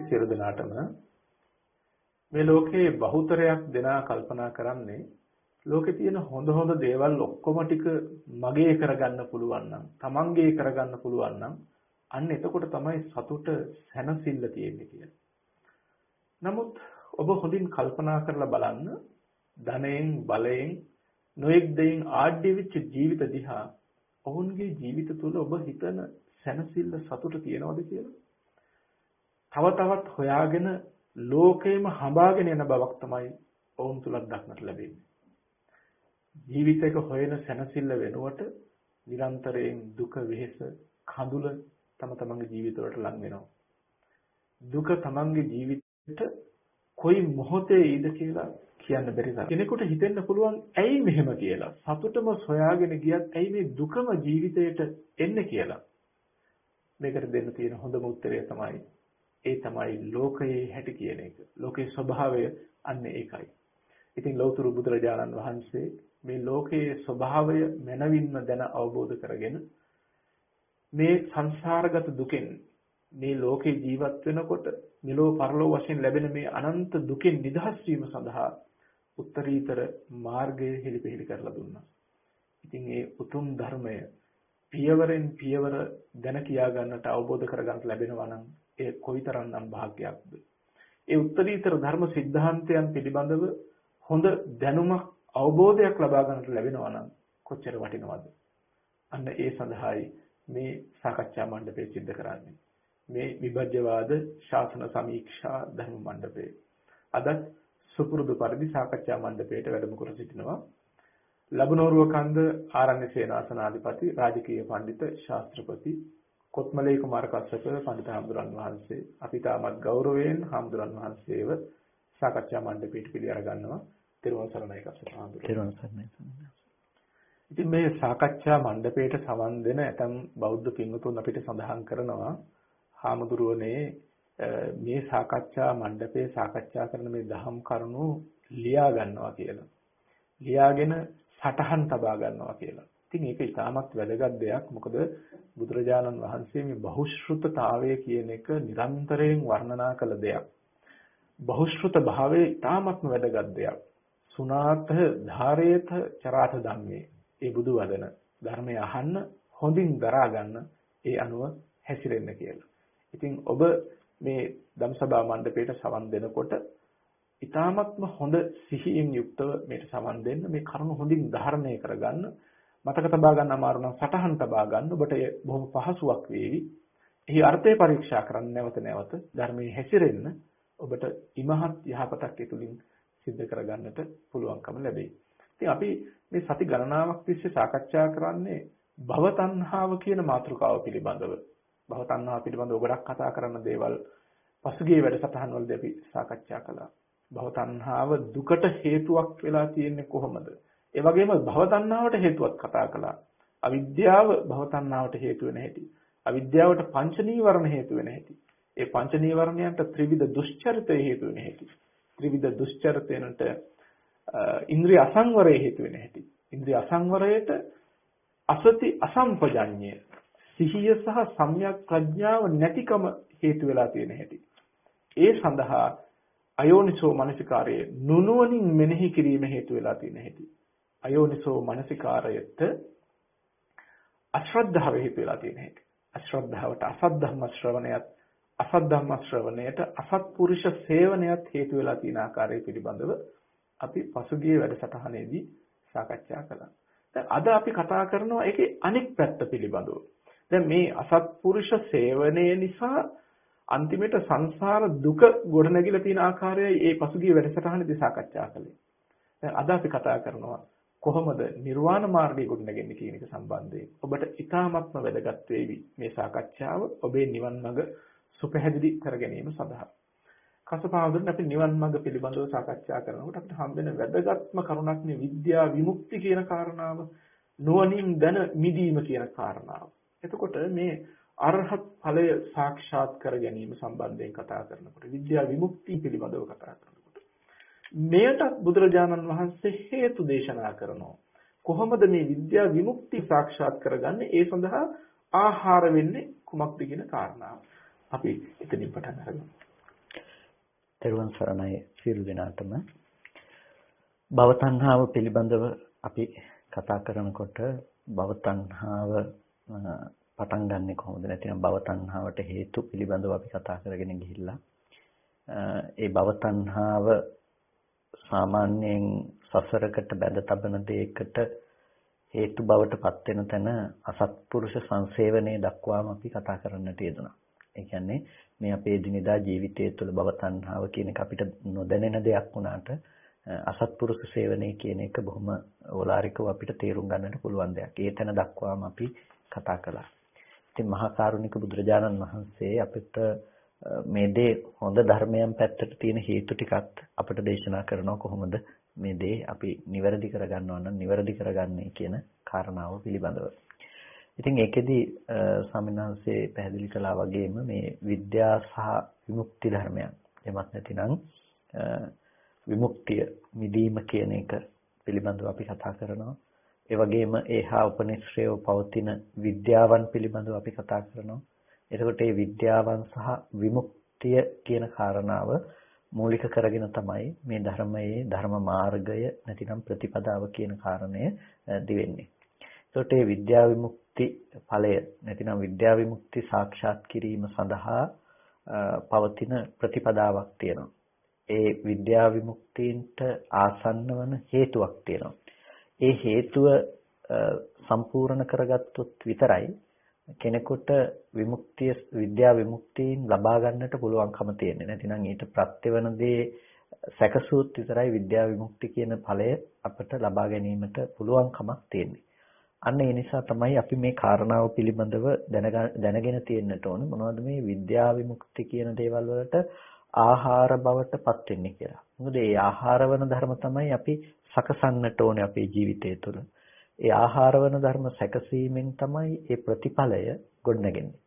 සියලු දෙනාටම මේ ලෝකේ බහුතරයක් දෙනා කල්පනා කරන්නේ ලෝකේ තියෙන හොඳ දේවල් ඔක්කොම ටික මගේ කරගන්න පුළුවන් නම්, තමන්ගේ කරගන්න පුළුවන් නම් අන්න එතකොට තමයි සතුට සැනසෙල්ල තියෙන්නේ කියලා. නමුත් ඔබ හොඳින් කල්පනා කරලා බලන්න ධනයෙන්, බලයෙන්, නොඑක් දෙයින් ආඩ්‍ය වෙච්ච ජීවිත දිහා ඔවුන්ගේ ජීවිත තුළ ඔබ හිතන සැනසෙල්ල සතුට තියනවද කියලා? තව තවත් හොයාගෙන ලෝකෙම හඹාගෙන යන බවක් තමයි ඔවුන් තුලත් දක්නට ලැබෙන්නේ. ජීවිතයක හොයන සැනසෙල්ල වෙනුවට නිරන්තරයෙන් දුක, වෙහෙස, කඳුල තමන්ගේ ජීවිතවලට ලං වෙනවා. දුක තමන්ගේ ජීවිතයට කොයි මොහොතේ ඉද කියලා කියන්න බැරි තරම්. කෙනෙකුට හිතෙන්න පුළුවන් ඇයි මෙහෙම කියලා. සතුටම සොයාගෙන ගියත් ඇයි මේ දුකම ජීවිතයට එන්නේ කියලා. මේකට දෙන්න තියෙන හොඳම උත්තරය තමයි ලෝකයේ හැටි කියන එක. ලෝකයේ ස්වභාවය අන්න ඒකයි. ඉතින් ලෞතර බුදුරජාණන් වහන්සේ මේ ලෝකයේ ස්වභාවය මනවින්ම දැන අවබෝධ කරගෙන මේ සංසාරගත දුකෙන් මේ ලෝකේ ජීවත් වෙනකොට මෙලෝ පරලෝ වශයෙන් ලැබෙන මේ අනන්ත දුකෙන් නිදහස් වීම සඳහා උත්තරීතර මාර්ගය හෙළිපෙහෙළි කරලා දුන්නා. ඉතින් ඒ උතුම් ධර්මය පියවරෙන් පියවර දැන කියා ගන්නට අවබෝධ කර ගන්නට ලැබෙනවා නම් ඒ කොයිතරම්නම් වාග්යක්ද. ඒ උත්තරීතර ධර්ම સિદ્ધාන්තයන් පිළිබඳව හොඳ දැනුමක් අවබෝධයක් ලබා ගන්නට ලැබෙනවා නම් කොච්චර වටිනවද? අන්න ඒ සඳහායි මේ සාකච්ඡා මණ්ඩපය සිද්ධ කරන්නේ. මේ විභජ්‍යවාද ශාසන සමීක්ෂා ධර්ම මණ්ඩපය. අද සුපුරුදු පරිදි සාකච්ඡා මණ්ඩපයට වැඩම කර සිටිනවා ලබනෝරුව කන්ද ආරණ්‍ය සේනාසනාධිපති රාජකීය පඬිත ශාස්ත්‍රපති කොත්මලේ කුමාර කස්සප පඬිත හාමුදුරන් වහන්සේ. අපි තාමත් ගෞරවයෙන් හාමුදුරන් වහන්සේව සාකච්ඡා මණ්ඩපයට පිළිඅර ගන්නවා. තෙරුවන් සරණයි කස්සප හාමුදුරුවෝ. තෙරුවන් සරණයි. ඉතින් මේ සාකච්ඡා මණ්ඩපයට සවන් දෙන ඇතම් බෞද්ධ පින්වතුන් අපිට සඳහන් කරනවා හාමුදුරුවනේ මේ සාකච්ඡා මණ්ඩපයේ සාකච්ඡා කරන මේ දහම් කරුණු ලියා ගන්නවා කියලා. ලියාගෙන සටහන් තබා ගන්නවා කියලා. ඉතින් ඒක ඉතාමත් වැදගත් දෙයක්. මොකද බුදුරජාණන් වහන්සේ මේ බහුශ්‍රృతතාවය කියන එක නිරන්තරයෙන් වර්ණනා කළ දෙයක්. බහුශ්‍රృత භාවය ඉතාමත්ම වැදගත් දෙයක්. සුනාත ධාරේත චරාත ධම්මේ. ඒ බුදු වදන ධර්මය අහන්න, හොඳින් දරා ගන්න, ඒ අනුව හැසිරෙන්න කියලා. ඉතින් ඔබ මේ ධම්සභා මණ්ඩපයට සවන් දෙනකොට ඊ타ත්ම හොඳ සිහියෙන් යුක්තව මේට සවන් දෙන්න, මේ කරුණ හොඳින් ධාරණය කරගන්න, මතක තබා ගන්න අමාරු නම් සටහන් තබා ගන්න. ඔබට බොහොම පහසුවක් වේවි. එහි අර්ථය පරීක්ෂා කරන්න නැවත ධර්මයේ හැසිරෙන්න ඔබට ඉමහත් යහපතක් ඒ තුලින් සිද්ධ කරගන්නට පුළුවන්කම ලැබෙයි. ඉතින් අපි මේ සති ගණනාවක් තිස්සේ සාකච්ඡා කරන්නේ භව තණ්හාව කියන මාතෘකාව පිළිබඳව. භව තණ්හාව පිළිබඳව ගොඩක් කතා කරන දේවල් පසුගිය වැඩසටහන් වලදී අපි සාකච්ඡා කළා. භව තණ්හාව දුකට හේතුවක් වෙලා තියෙන්නේ කොහොමද? ඒ වගේම භව තණ්හාවට හේතුවක් කතා කළා. අවිද්‍යාව භව තණ්හාවට හේතු වෙන හැටි. අවිද්‍යාවට පංච නීවරණ හේතු වෙන හැටි. ඒ පංච නීවරණයන්ට ත්‍රිවිධ දුෂ්චරිතය හේතු වෙන හැටි. ත්‍රිවිධ දුෂ්චරිතයන්ට ඉන්ද්‍රිය අසංවරය හේතු වෙන හැටි. ඉන්ද්‍රිය අසංවරයට අසති අසම්පජඤ්ඤය, සිහිය සහ සම්‍යක් ප්‍රඥාව නැතිකම හේතු වෙලා තියෙන හැටි. ඒ සඳහා අයෝනිසෝ මනසිකාරයේ නුනුවණින් මෙනෙහි කිරීම හේතු වෙලා තියෙන හැටි. අයෝනිසෝ මනසිකාරයට අශ්‍රද්ධාව හේතු වෙලා තියෙන හැටි. අශ්‍රද්ධාවට අසත් ධර්ම ශ්‍රවණයත්, අසත් ධර්ම ශ්‍රවණයට අසත්පුරුෂ සේවනයත් හේතු වෙලා තියෙන ආකාරය පිළිබඳව අපි පසුගිය වැඩසටහනේදී සාකච්ඡා කළා. දැන් අද අපි කතා කරනවා ඒකේ අනෙක් පැත්ත පිළිබඳව. දැන් මේ අසත්පුරුෂ සේවනය නිසා අන්තිමට සංසාර දුක ගොඩනැගිලා තියෙන ආකාරයයි ඒ පසුගිය වැඩසටහනේදී සාකච්ඡා කළේ. දැන් අද අපි කතා කරනවා කොහොමද නිර්වාණ මාර්ගය ගොඩනැගෙන්නේ කියන එක සම්බන්ධයෙන්. ඔබට ඉතාමත්ම වැදගත් වේවි මේ සාකච්ඡාව ඔබේ නිවන් මඟ සුපැහැදිලි කර ගැනීම සඳහා. කසපාවුරුන් අපි නිවන් මඟ පිළිබඳව සාකච්ඡා කරනකොට අපිට හම්බෙන වැදගත්ම කරුණක් නේ විද්‍යා විමුක්ති කියන කාරණාව, නුවණින් දැන මිදීම කියන කාරණාව. එතකොට මේ අරහත් ඵලය සාක්ෂාත් කර ගැනීම සම්බන්ධයෙන් කතා කරනකොට, විද්‍යා විමුක්තිය පිළිබඳව කතා කරනකොට මෙයට බුදුරජාණන් වහන්සේ හේතු දේශනා කරනවා. කොහොමද මේ විද්‍යා විමුක්තිය සාක්ෂාත් කරගන්නේ? ඒ සඳහා ආහාර වෙන්නේ කුමක්ද කියන කාරණාව. අපි එතනින් පටන් ගමු. තෙරුවන් සරණයි සියලු දෙනාටම. භව තණ්හාව පිළිබඳව අපි කතා කරනකොට භව තණ්හාව පටන් ගන්නෙ කොහොමද? නැතිනම් භව තණ්හාවට හේතු පිළිබඳව අපි කතා කරගෙන ගිහිල්ලා ඒ භව තණ්හාව සාමාන්‍යයෙන් සසරකට බැඳ තබන දෙයකට හේතු බවට පත් වෙන තැන අසත්පුරුෂ සංසේවනයේ දක්වාම අපි කතා කරන්නට යෙදුණා. ඒ කියන්නේ මේ අපේ දිනදා ජීවිතය තුළ භව තණ්හාව කියන එක අපිට නොදැනෙන දෙයක් වුණාට අසත්පුරුෂ සේවනයේ කියන එක බොහොම ඕලාරිකව අපිට තේරුම් ගන්නට පුළුවන් දෙයක්. ඒ තැන දක්වාම අපි කතා කළා. ඉතින් මහා කරුණික බුදුරජාණන් වහන්සේ අපිට මේ දේ හොඳ ධර්මයන් පැත්තට තියෙන හේතු ටිකත් අපිට දේශනා කරනවා කොහොමද මේ දේ අපි නිවැරදි කරගන්නවා නම් නිවැරදි කරගන්නේ කියන කාරණාව පිළිබඳව. ඉතින් ඒකෙදි ස්වාමීන් වහන්සේ පැහැදිලි කළා වගේම මේ විද්‍යා සහ විමුක්ති ධර්මයන් එමත් නැතිනම් විමුක්තිය මිදීම කියන එක පිළිබඳව අපි කතා කරනවා. ඒ වගේම ඒහා උපනිශ්‍රේව පවතින විද්‍යාවන් පිළිබඳව අපි කතා කරනවා. එතකොට මේ විද්‍යාවන් සහ විමුක්තිය කියන කාරණාව මූලික කරගෙන තමයි මේ ධර්මයේ ධර්ම මාර්ගය නැතිනම් ප්‍රතිපදාව කියන කාරණය දිවෙන්නේ. එතකොට මේ විද්‍යා විමුක්ති ඵලය නැතිනම් විද්‍යා විමුක්ති සාක්ෂාත් කිරීම සඳහා පවතින ප්‍රතිපදාවක් තියෙනවා. ඒ විද්‍යා විමුක්තියට ආසන්න වන හේතුවක් තියෙනවා. ඒ හේතුව සම්පූර්ණ කරගත්තොත් විතරයි කෙනෙකුට විමුක්තිය විද්‍යා විමුක්තියෙන් ලබා ගන්නට පුළුවන්කම තියෙන්නේ. නැතිනම් ඊට ප්‍රත්‍ය වෙන දේ සැකසුත් විතරයි විද්‍යා විමුක්ති කියන ඵලය අපට ලබා ගැනීමට පුළුවන්කමක් තියෙන්නේ. අන්න ඒ නිසා තමයි අපි මේ කාරණාව පිළිබඳව දැනගෙන තියෙන්නට ඕන මොනවද මේ විද්‍යා විමුක්ති කියන දේවල් වලට ආහාර බවට පත් වෙන්නේ කියලා. මොකද මේ ආහාරවන ධර්ම තමයි අපි සකසන්නට ඕනේ අපේ ජීවිතය තුළ. ඒ ආහාරවන ධර්ම සැකසීමෙන් තමයි ඒ ප්‍රතිඵලය ගොඩනගන්නේ.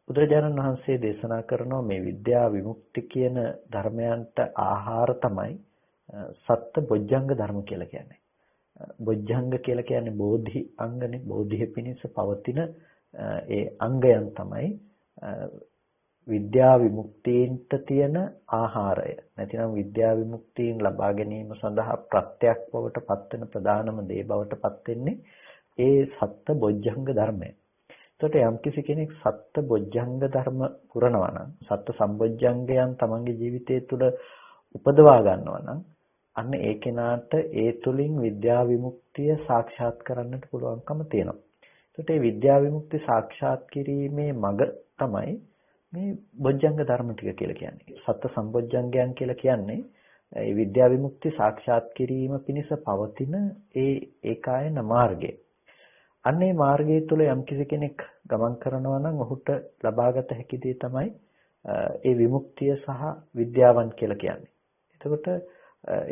බුදුරජාණන් වහන්සේ දේශනා කරනවා මේ විද්‍යා විමුක්ති කියන ධර්මයන්ට ආහාර තමයි සත්ත බොජ්ජංග ධර්ම කියලා කියන්නේ. බොජ්ජංග කියලා කියන්නේ බෝධි අංගනේ. බෝධිය පිණිස පවතින ඒ අංගයන් තමයි විද්‍යා විමුක්තියට තියෙන ආහාරය. නැතිනම් විද්‍යා විමුක්තියෙන් ලබා ගැනීම සඳහා ප්‍රත්‍යක් බවට පත් වෙන ප්‍රධානම දේ බවට පත් වෙන්නේ ඒ සත්ත බොජ්ජංග ධර්මය. එතකොට යම්කිසි කෙනෙක් සත්ත බොජ්ජංග ධර්ම පුරනවා නම් සත්ත සම්බොජ්ජංගයන් තමන්ගේ ජීවිතය තුළ උපදවා ගන්නවා නම් අන්න ඒ කෙනාට ඒ තුලින් විද්‍යා විමුක්තිය සාක්ෂාත් කරන්නට පුළුවන්කම තියෙනවා. එතකොට මේ විද්‍යා විමුක්තිය සාක්ෂාත් කිරීමේ මඟ තමයි මේ බොජ්ජංග ධර්ම ටික කියලා කියන්නේ. සත්ත සම්බොජ්ජංගයන් කියලා කියන්නේ ඒ විද්‍යා විමුක්තිය සාක්ෂාත් කිරීම පිණිස පවතින ඒකායන මාර්ගය. අන්න ඒ මාර්ගය තුළ යම්කිසි කෙනෙක් ගමන් කරනවා නම් ඔහුට ලබාගත හැකි දේ තමයි ඒ විමුක්තිය සහ විද්‍යාවන් කියලා කියන්නේ. එතකොට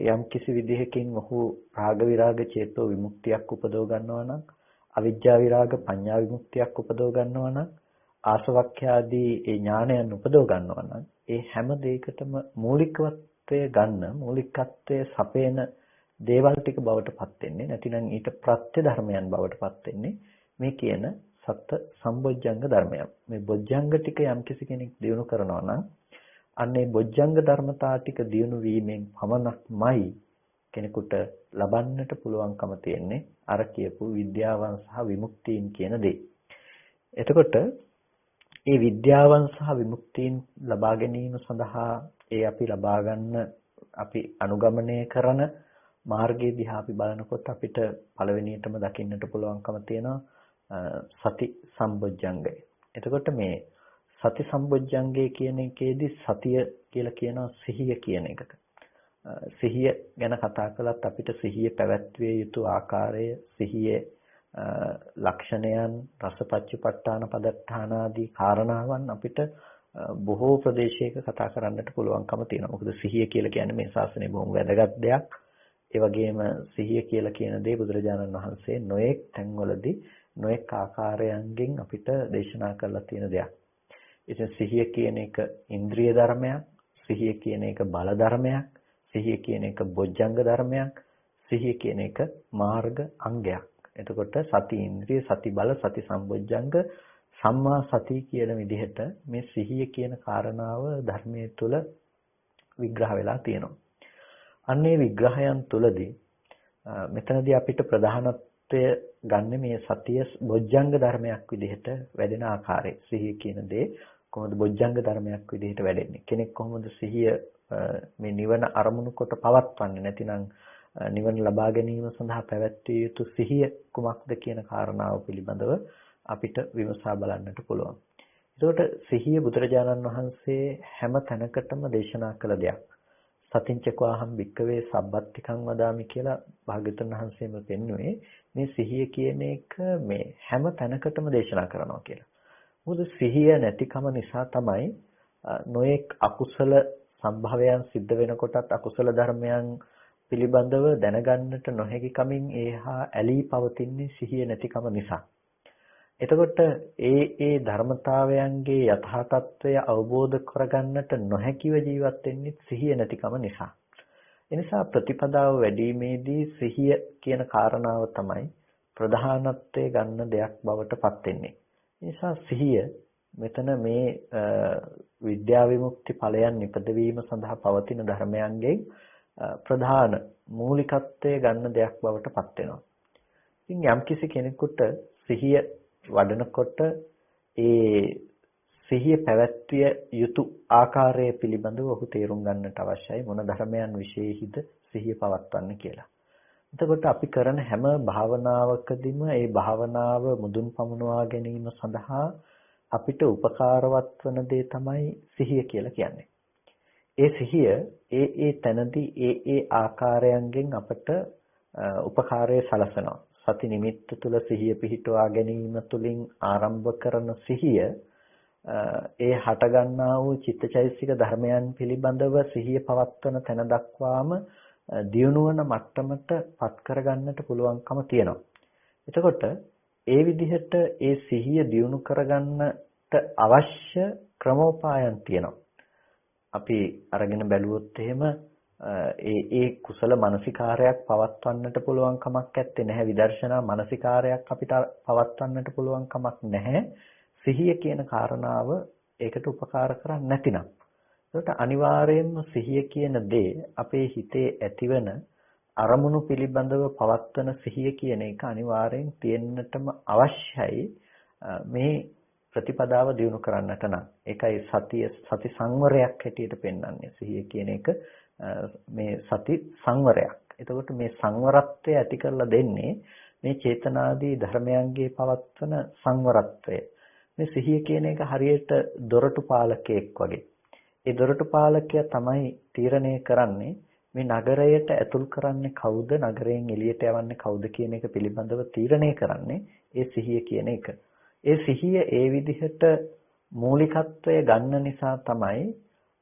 යම් කිසි විදිහකින් ඔහු රාග විරාග චේතෝ විමුක්තියක් උපදව ගන්නවා නම් අවිජ්ජා විරාග පඤ්ඤා විමුක්තියක් උපදව ගන්නවා නම් ආසවක්ඛ්‍යාදී ඒ ඥානයන් උපදව ගන්නවා නම් ඒ හැම දෙයකටම මූලිකත්වය ගන්න මූලිකත්වයේ සපේන දේවල් ටික බවට පත් වෙන්නේ නැතිනම් ඊට ප්‍රත්‍ය ධර්මයන් බවට පත් වෙන්නේ මේ කියන සත්‍ය සම්බොජ්ජංග ධර්මයන්. මේ බොජ්ජංග ටික යම් කිසි කෙනෙක් දියුණු කරනවා නම් අන්නේ බොජ්ජංග ධර්මතා ටික දියුණු වීමෙන් පමණක්මයි කෙනෙකුට ලබන්නට පුළුවන්කම තියෙන්නේ අර කියපු විද්‍යාවන් සහ විමුක්තියන් කියන දේ. එතකොට මේ විද්‍යාවන් සහ විමුක්තියන් ලබා ගැනීම සඳහා ඒ අපි ලබා ගන්න අපි අනුගමනය කරන මාර්ගය දිහා අපි බලනකොට අපිට පළවෙනියටම දකින්නට පුළුවන්කම තියෙනවා සති සම්බොජ්ජංගය. එතකොට මේ සති සම්බොජ්ජංගය කියන එකේදී සතිය කියලා කියනවා සිහිය කියන එකට. සිහිය ගැන කතා කළත් අපිට සිහිය පැවැත්විය යුතු ආකාරය, සිහියේ ලක්ෂණයන්, රසපච්චපට්ඨාන පදට්ඨාන ආදී කාරණාවන් අපිට බොහෝ ප්‍රදේශයක කතා කරන්නට පුළුවන්කම තියෙනවා. මොකද සිහිය කියලා කියන්නේ මේ ශාසනයේ බොහොම වැදගත් දෙයක්. ඒ වගේම සිහිය කියලා කියන දේ බුදුරජාණන් වහන්සේ නොඑක් තැන්වලදී නොඑක් ආකාරයන්ගෙන් අපිට දේශනා කරලා තියෙන දෙයක්. ඉතින් සිහිය කියන එක ඉන්ද්‍රිය ධර්මයක්, සිහිය කියන එක බල ධර්මයක්, සිහිය කියන එක බොජ්ජංග ධර්මයක්, සිහිය කියන එක මාර්ග අංගයක්. එතකොට සති ඉන්ද්‍රිය, සති බල, සති සම්බොජ්ජංග, සම්මා සති කියන විදිහට මේ සිහිය කියන කාරණාව ධර්මයේ තුල විග්‍රහ වෙලා තියෙනවා. අන්නේ විග්‍රහයන් තුලදී මෙතනදී අපිට ප්‍රධානත්වය ගන්න මේ සතිය බොජ්ජංග ධර්මයක් විදිහට වැඩෙන ආකාරය. සිහිය කියන දේ කොහොමද බොජ්ජංග ධර්මයක් විදිහට වැඩෙන්නේ? කෙනෙක් කොහොමද සිහිය මේ නිවන අරමුණු කොට පවත්වන්නේ? නැතිනම් නිවන ලබා ගැනීම සඳහා පැවැත්විය යුතු සිහිය කුමක්ද කියන කාරණාව පිළිබඳව අපිට විමසා බලන්නට පුළුවන්. එතකොට සිහිය බුදුරජාණන් වහන්සේ හැම තැනකටම දේශනා කළ දෙයක්. සතිංචකවාහම් භික්කවේ සබ්බත්තිකං වදාමි කියලා භාග්‍යවතුන් වහන්සේම පෙන්වුවේ මේ සිහිය කියන එක මේ හැම තැනකටම දේශනා කරනවා කියලා. මොකද සිහිය නැතිකම නිසා තමයි නොඑක් අකුසල සම්භවයන් සිද්ධ වෙනකොටත් අකුසල ධර්මයන් පිළිබඳව දැනගන්නට නොහැකි කමින් ඒහා ඇලී පවතින්නේ සිහිය නැතිකම නිසා. එතකොට ඒ ධර්මතාවයන්ගේ යථා තත්ත්වය අවබෝධ කරගන්නට නොහැකිව ජීවත් වෙන්නේ සිහිය නැතිකම නිසා. ඒ නිසා ප්‍රතිපදාව වැඩිීමේදී සිහිය කියන කාරණාව තමයි ප්‍රධානත්වයේ ගන්න දෙයක් බවට පත් වෙන්නේ. ඒ නිසා සිහිය මෙතන මේ විද්‍යා විමුක්ති ඵලයන් නිපදවීම සඳහා පවතින ධර්මයන්ගේ ප්‍රධාන මූලිකත්වයේ ගන්න දෙයක් බවට පත් වෙනවා. ඉතින් යම්කිසි කෙනෙකුට සිහිය වඩනකොට ඒ සිහිය පැවැත්විය යුතු ආකාරය පිළිබඳව ඔහු තේරුම් ගන්නට අවශ්‍යයි මොන ධර්මයන් විශේෂිත සිහිය පවත්වන්න කියලා. එතකොට අපි කරන හැම භාවනාවකදීම ඒ භාවනාව මුදුන් පමුණවා ගැනීම සඳහා අපිට උපකාරවත් වන දේ තමයි සිහිය කියලා කියන්නේ. ඒ සිහිය ඒ තැනදී ඒ ආකාරයන්ගෙන් අපට උපකාරය සලසනවා. සති නිමිත්ත තුල සිහිය පිහිටුවා ගැනීම තුලින් ආරම්භ කරන සිහිය ඒ හටගන්නා වූ චිත්තචෛතසික ධර්මයන් පිළිබඳව සිහිය පවත්වන තැන දක්වාම දියුණුවන මට්ටමට පත් කරගන්නට පුළුවන්කම තියෙනවා. එතකොට ඒ විදිහට ඒ සිහිය දියුණු කරගන්නට අවශ්‍ය ක්‍රමෝපායන් තියෙනවා. අපි අරගෙන බැලුවොත් එහෙම ඒ කුසල මානසිකාරයක් පවත්වන්නට පුළුවන් කමක් නැත්තේ නැහැ. විදර්ශනා මානසිකාරයක් අපිට පවත්වන්නට පුළුවන් කමක් නැහැ. සිහිය කියන කාරණාව ඒකට උපකාර කරන්නේ නැතිනම්. ඒකට අනිවාර්යයෙන්ම සිහිය කියන දේ අපේ හිතේ ඇතිවන අරමුණු පිළිබඳව පවත්වන සිහිය කියන එක අනිවාර්යෙන් තියෙන්නටම අවශ්‍යයි මේ ප්‍රතිපදාව දියුණු කරන්නට නම්. ඒකයි සති සංවරයක් හැටියට පෙන්වන්නේ. සිහිය කියන එක මේ සති සංවරයක්. එතකොට මේ සංවරත්වය ඇති කරලා දෙන්නේ මේ චේතනාදී ධර්මයන්ගේ පවත්වන සංවරත්වය. මේ සිහිය කියන එක හරියට දොරටු පාලකයෙක් වගේ. ඒ දොරටු පාලකයා තමයි තීරණය කරන්නේ මේ නගරයට ඇතුල් කරන්නේ කවුද, නගරයෙන් එළියට යවන්නේ කවුද කියන එක පිළිබඳව තීරණය කරන්නේ ඒ සිහිය කියන එක. ඒ සිහිය ඒ විදිහට මූලිකත්වය ගන්න නිසා තමයි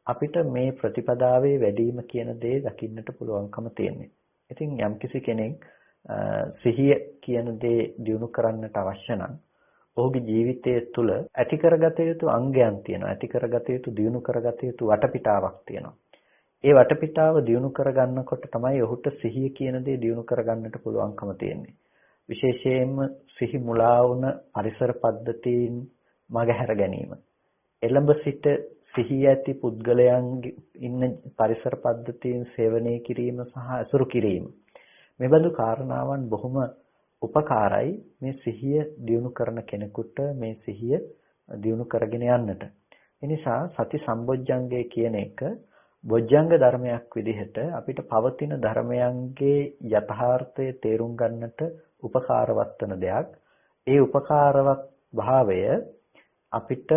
අපිට මේ ප්‍රතිපදාවේ වැඩිම කියන දේ දකින්නට පුළුවන්කම තියෙන්නේ. ඉතින් යම්කිසි කෙනෙක් සිහිය කියන දේ දියුණු කරන්නට අවශ්‍ය නම් ඔහුගේ ජීවිතය තුළ ඇති කරගත යුතු අංගයන් තියෙනවා. ඇති කරගත යුතු දියුණු කරගත යුතු වටපිටාවක් තියෙනවා. ඒ වටපිටාව දියුණු කරගන්නකොට තමයි ඔහුට සිහිය කියන දේ දියුණු කරගන්නට පුළුවන්කම තියෙන්නේ. විශේෂයෙන්ම සිහි මුලා වුණ පරිසර පද්ධතීන් මගහැර ගැනීම. එළඹ සිට සිහිය ඇති පුද්ගලයන් ඉන්න පරිසර පද්ධතීන් සේවනය කිරීම සහ අසුරු කිරීම. මේ බඳු කාරණාවන් බොහොම උපකාරයි මේ සිහිය දියුණු කරන කෙනෙකුට මේ සිහිය දියුණු කරගෙන යන්නට. ඒ නිසා සති සම්බොජ්ජංගය කියන එක බොජ්ජංග ධර්මයක් විදිහට අපිට පවතින ධර්මයන්ගේ යථාර්ථය තේරුම් ගන්නට උපකාරවත් වෙන දෙයක්. ඒ උපකාරවත් භාවය අපිට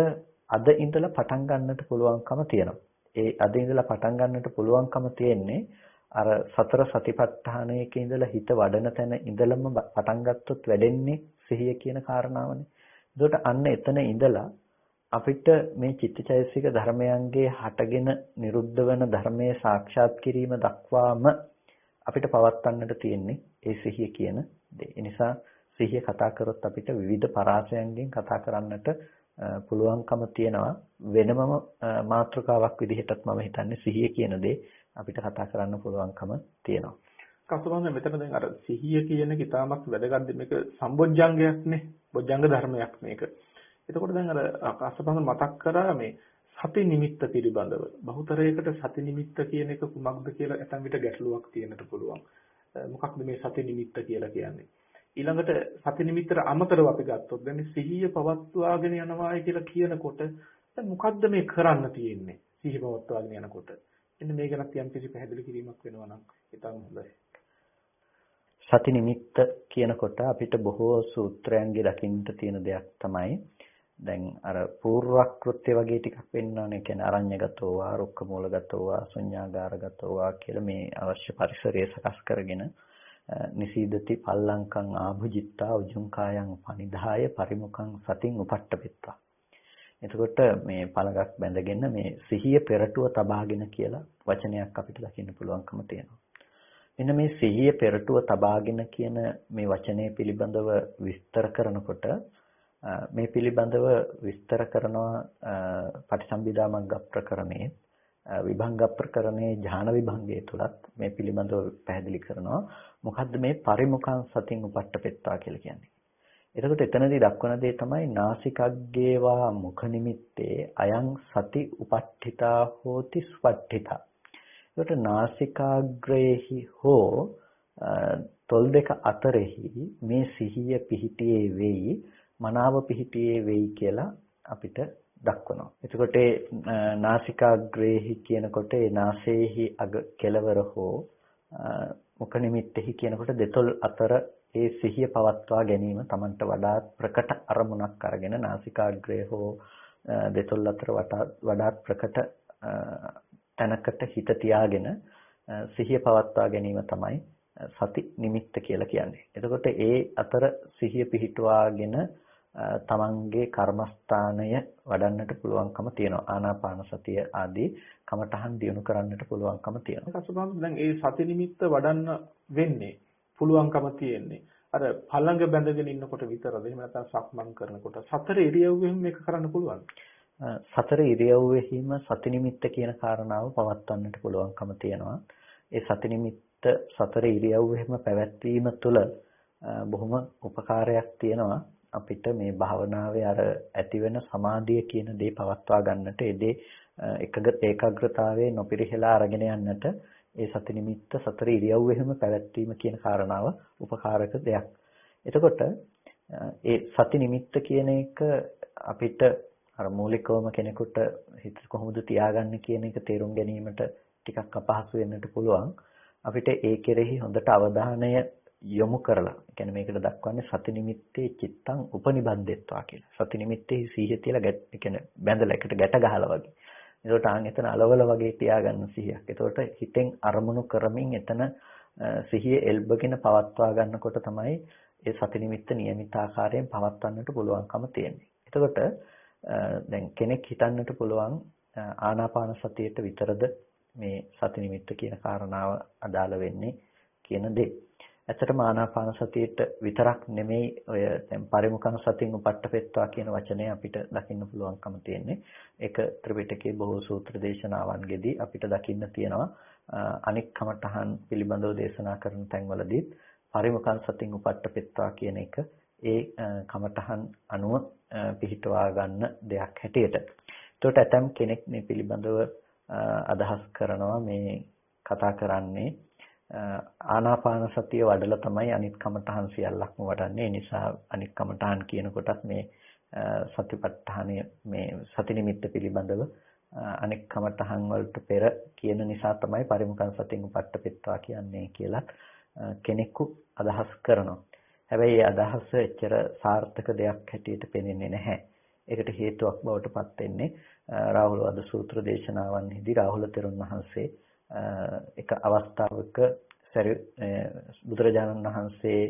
අද ඉඳලා පටන් ගන්නට පුළුවන්කම තියෙනවා. ඒ අද ඉඳලා පටන් ගන්නට පුළුවන්කම තියෙන්නේ අර සතර සතිපට්ඨානයක ඉඳලා හිත වඩන තැන ඉඳලම පටන් ගත්තොත් වැඩෙන්නේ සිහිය කියන කාරණාවනේ. ඒකට අන්න එතන ඉඳලා අපිට මේ චිත්තචෛතසික ධර්මයන්ගේ හටගෙන නිරුද්ධ වෙන ධර්මයේ සාක්ෂාත් කිරීම දක්වාම අපිට පවත්වන්නට තියෙන්නේ ඒ සිහිය කියන දේ. ඒ නිසා සිහිය කතා කරොත් අපිට විවිධ පරාසයන්ගෙන් කතා කරන්නට පුළුවන්කම තියෙනවා. වෙනමම මාතෘකාවක් විදිහටත් මම හිතන්නේ සිහිය කියන දේ අපිට කතා කරන්න පුළුවන්කම තියෙනවා. කසුබන්ද මෙතන දැන් අර සිහිය කියන එක ඉතාමත් වැදගත්. මේක සම්බොජ්ජංගයක්නේ. බොජ්ජංග ධර්මයක් මේක. එතකොට දැන් අර කසුබන්ද මතක් කරා මේ සති නිමිත්ත පිළිබඳව බහුතරයකට සති නිමිත්ත කියන එක කුමක්ද කියලා ඇතන් විට ගැටලුවක් තියෙන්නට පුළුවන්. මොකක්ද මේ සති නිමිත්ත කියලා කියන්නේ? ඊළඟට සති නිමිත්තට අමතරව අපි ගත්තොත් දැන් සිහිය පවත්වාගෙන යනවායි කියලා කියනකොට දැන් මොකක්ද මේ කරන්න තියෙන්නේ? සිහිය පවත්වාගෙන යනකොට. එන්න මේ ගැනත් යම්කිසි පැහැදිලි කිරීමක් වෙනවා නම් ඉතාම හොඳයි. සති නිමිත්ත කියනකොට අපිට බොහෝ සූත්‍රයන්ගේ දකින්නට තියෙන දෙයක් තමයි දැන් අර පූර්වක්‍ෘත්‍ය වගේ ටිකක් වෙන්නවනේ. කියන්නේ අරඤ්‍යගතෝ වා රුක්ක මූලගතෝ වා ශුඤ්ඤාගාරගතෝ වා කියලා මේ අවශ්‍ය පරිසරය සකස් කරගෙන නිසීදති පල්ලංකං ආභුජිත්තා උජුංකායන් පනිදාය පරිමුඛං සතින් උපට්ඨපෙත්වා. එතකොට මේ පළඟක් බැඳගෙන මේ සිහිය පෙරටුව තබාගෙන කියලා වචනයක් අපිට දකින්න පුළුවන්කම තියෙනවා. මෙන්න මේ සිහිය පෙරටුව තබාගෙන කියන මේ වචනය පිළිබඳව විස්තර කරනකොට මේ පිළිබඳව විස්තර කරනවා පටිසම්භිදා මග්ග ප්‍රකරණයේ විභංග ප්‍රකරණයේ ඥාන විභංගයේ තුලත් මේ පිළිබඳව පැහැදිලි කරනවා. මොකද්ද මේ පරිමුඛං සතින් උපට්ඨපෙත්වා කියලා කියන්නේ? එතකොට එතනදී දක්වන දේ තමයි නාසිකග්ගේවා මුඛ නිමිත්තේ අයං සති උපට්ඨිතා හෝති ස්වට්ඨිතා. එතකොට නාසිකාග්‍රේහි හෝ තොල් දෙක අතරෙහි මේ සිහිය පිහිටියේ වෙයි මනාව පිහිටියේ වෙයි කියලා අපිට දක්වනවා. එතකොට නාසිකාග්‍රේහි කියනකොට ඒ නාසයේහි අග කෙළවර හෝ මුඛ නිමිත්තෙහි කියනකොට දෙතොල් අතර ඒ සිහිය පවත්වා ගැනීම Tamanට වඩාත් ප්‍රකට අරමුණක් අරගෙන නාසිකාග්‍රය හෝ දෙතොල් අතර වඩාත් ප්‍රකට තැනකට හිත තියාගෙන සිහිය පවත්වා ගැනීම තමයි සති නිමිත්ත කියලා කියන්නේ. එතකොට ඒ අතර සිහිය පිහිටුවාගෙන තමන්ගේ කර්මස්ථානය වඩන්නට පුළුවන්කම තියෙනවා. ආනාපාන සතිය ආදී කමඨහන් දියුණු කරන්නට පුළුවන්කම තියෙනවා. අසුබම් දැන් ඒ සති නිමිත්ත වඩන්න වෙන්නේ පුළුවන්කම තියෙන්නේ. අර පළඟ බැඳගෙන ඉන්නකොට විතරද? එහෙම නැත්නම් සක්මන් කරනකොට සතර ඉරියව්වෙම මේක කරන්න පුළුවන්. සතර ඉරියව්වෙහිම සති නිමිත්ත කියන කාරණාව පවත්වන්නට පුළුවන්කම තියෙනවා. ඒ සති නිමිත්ත සතර ඉරියව්වෙහිම පැවැත්වීම තුළ බොහොම උපකාරයක් තියෙනවා. අපිට මේ භාවනාවේ අර ඇතිවෙන සමාධිය කියන දේ පවත්වා ගන්නට ඒ දේ ඒකාග්‍රතාවයේ නොපිරිහෙලා අරගෙන යන්නට ඒ සති නිමිත්ත සතර ඉරියව්වෙහිම පැවැත්වීම කියන කාරණාව උපකාරක දෙයක්. එතකොට ඒ සති නිමිත්ත කියන එක අපිට අර මූලිකවම කෙනෙකුට හිත කොහොමද තියාගන්නේ කියන එක තේරුම් ගැනීමට ටිකක් අපහසු වෙන්නට පුළුවන්. අපිට ඒ කෙරෙහි හොඳට අවධානය යොමු කරලා, කියන්නේ මේකට දක්වන්නේ සති නිමිත්තේ චිත්තං උපනිබන්දෙත්වා කියලා. සති නිමිත්තේ සිහිය තියලා කියන්නේ බැඳලා එකට ගැට ගහලා වගේ. ඒකට ආන් එතන අලවල වගේ තියාගන්න සිහියක්. ඒකට හිතෙන් අරමුණු කරමින් එතන සිහිය එල්බගෙන පවත්වා ගන්නකොට තමයි ඒ සති නිමිත්ත નિયમિત ආකාරයෙන් පවත්වන්නට පුළුවන්කම තියෙන්නේ. එතකොට දැන් කෙනෙක් හිතන්නට පුළුවන් ආනාපාන සතියට විතරද මේ සති නිමිත්ත කියන කාරණාව අදාළ වෙන්නේ කියන දේ. ඇත්තටම ආනාපාන සතියට විතරක් නෙමෙයි ඔය දැන් පරිමුඛං සතින් උපට්ඨපෙත්වා කියන වචනය අපිට දකින්න පුළුවන්කම තියෙන්නේ. ඒක ත්‍රිපිටකයේ බොහෝ සූත්‍ර දේශනාවන්ගෙදී අපිට දකින්න තියෙනවා. අනික් කමඨහන් පිළිබඳව දේශනා කරන තැන්වලදී පරිමුඛං සතින් උපට්ඨපෙත්වා කියන එක ඒ කමඨහන් අනුව පිහිටවා ගන්න දෙයක් හැටියට. ඒකට ඇතම් කෙනෙක් මේ පිළිබඳව අදහස් කරනවා මේ කතා කරන්නේ ආනාපාන සතිය වඩලා තමයි අනිත් කමඨහන් සියල්ලක්ම වඩන්නේ. ඒ නිසා අනිත් කමඨහන් කියනකොටත් මේ සතිපට්ඨානය මේ සති නිමිත්ත පිළිබඳව අනිත් කමඨහන් වලට පෙර කියන නිසා තමයි පරිමුඛං සතින් උපට්ඨපෙත්වා කියන්නේ කියලා කෙනෙකු අදහස් කරනවා. හැබැයි ඒ අදහස එච්චර සාර්ථක දෙයක් හැටියට පෙනෙන්නේ නැහැ. ඒකට හේතුවක් බවට පත් වෙන්නේ රාහුල වද සූත්‍ර දේශනාවන්හිදී රාහුල තෙරුන් වහන්සේ එක අවස්ථාවක බුදුරජාණන් වහන්සේ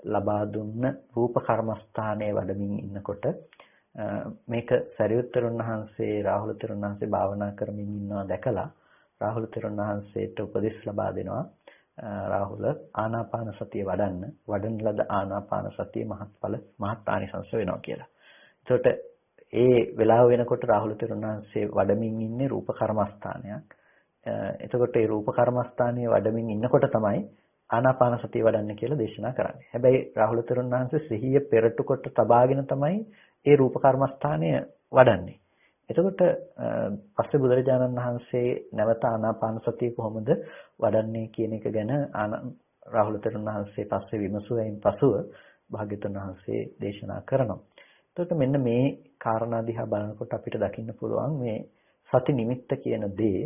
ලබා දුන්න රූප කර්මස්ථානයේ වඩමින් ඉන්නකොට මේක සරියුත් තෙරුන් වහන්සේ රාහුල තෙරුන් වහන්සේ භාවනා කරමින් ඉන්නවා දැකලා රාහුල තෙරුන් වහන්සේට උපදෙස් ලබා දෙනවා. රාහුල ආනාපාන සතිය වඩන ලද ආනාපාන සතිය මහත් ආනිසංස වෙනවා කියලා. එතකොට ඒ වෙලාව වෙනකොට රාහුල තෙරුන් වහන්සේ වඩමින් ඉන්නේ රූප කර්මස්ථානයක්. එතකොට ඒ රූප කර්මස්ථානයේ වඩමින් ඉන්නකොට තමයි ආනාපාන සතිය වඩන්න කියලා දේශනා කරන්නේ. හැබැයි රාහුල තෙරුන් වහන්සේ සිහිය පෙරටු කොට තබාගෙන තමයි ඒ රූප කර්මස්ථානය වඩන්නේ. එතකොට පස්සේ බුදුරජාණන් වහන්සේ නැවත ආනාපාන සතිය කොහොමද වඩන්නේ කියන එක ගැන රාහුල තෙරුන් වහන්සේ පස්සේ විමසුවෙන් පසුව භාග්‍යවතුන් වහන්සේ දේශනා කරනවා. එතකොට මෙන්න මේ කාරණා දිහා බලනකොට අපිට දකින්න පුළුවන් මේ සති නිමිත්ත කියන දේ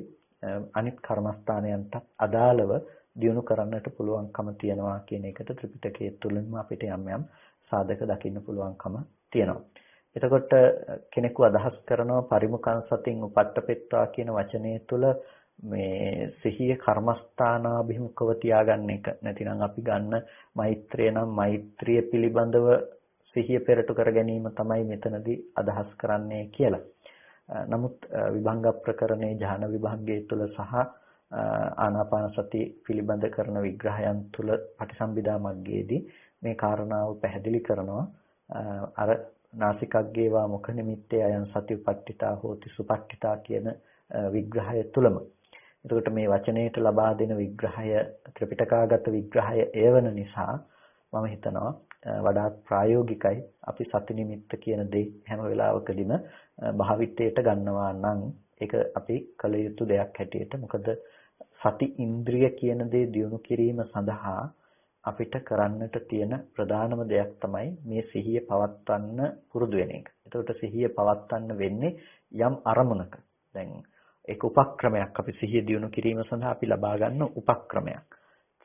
අනිත් කර්මස්ථානයන්ට අදාළව දියුණු කරන්නට පුළුවන්කම තියනවා කියන එකට ත්‍රිපිටකයේ තුලින්ම අපිට යම් යම් සාධක දකින්න පුළුවන්කම තියෙනවා. එතකොට කෙනෙකු අදහස් කරනවා පරිමුඛං සතින් උපට්ඨපෙත්වා කියන වචනය තුල මේ සිහිය කර්මස්ථානාභිමුඛව තියාගන්න එක. නැතිනම් අපි ගන්න මෛත්‍රිය නම් මෛත්‍රිය පිළිබඳව සිහිය පෙරටු කර ගැනීම තමයි මෙතනදී අදහස් කරන්නේ කියලා. නමුත් විභංග ප්‍රකරණේ ඥාන විභංගයේ තුල සහ ආනාපාන සති පිළිබඳ කරන විග්‍රහයන් තුල පටිසම්භිදා මග්ගයේදී මේ කාරණාව පැහැදිලි කරනවා. අර නාසිකග්ගේවා මුඛ නිමිත්තේ අයං සති උපට්ඨිතා හෝති සුපට්ඨිතා කියන විග්‍රහය තුලම. එතකොට මේ වචනයට ලබා දෙන විග්‍රහය ත්‍රිපිටකාගත විග්‍රහය ඒවන නිසා මම හිතනවා වඩාත් ප්‍රායෝගිකයි අපි සති නිමිත්ත කියන දේ හැම වෙලාවකදීම භාවිතයට ගන්නවා නම් ඒක අපි කළ යුතු දෙයක් හැටියට. මොකද සති ඉන්ද්‍රිය කියන දේ දියුණු කිරීම සඳහා අපිට කරන්නට තියෙන ප්‍රධානම දෙයක් තමයි මේ සිහිය පවත්වන්න පුරුදු වෙන එක. එතකොට සිහිය පවත්වන්න වෙන්නේ යම් අරමුණක. දැන් ඒක උපක්‍රමයක් අපි සිහිය දියුණු කිරීම සඳහා අපි ලබා ගන්න උපක්‍රමයක්.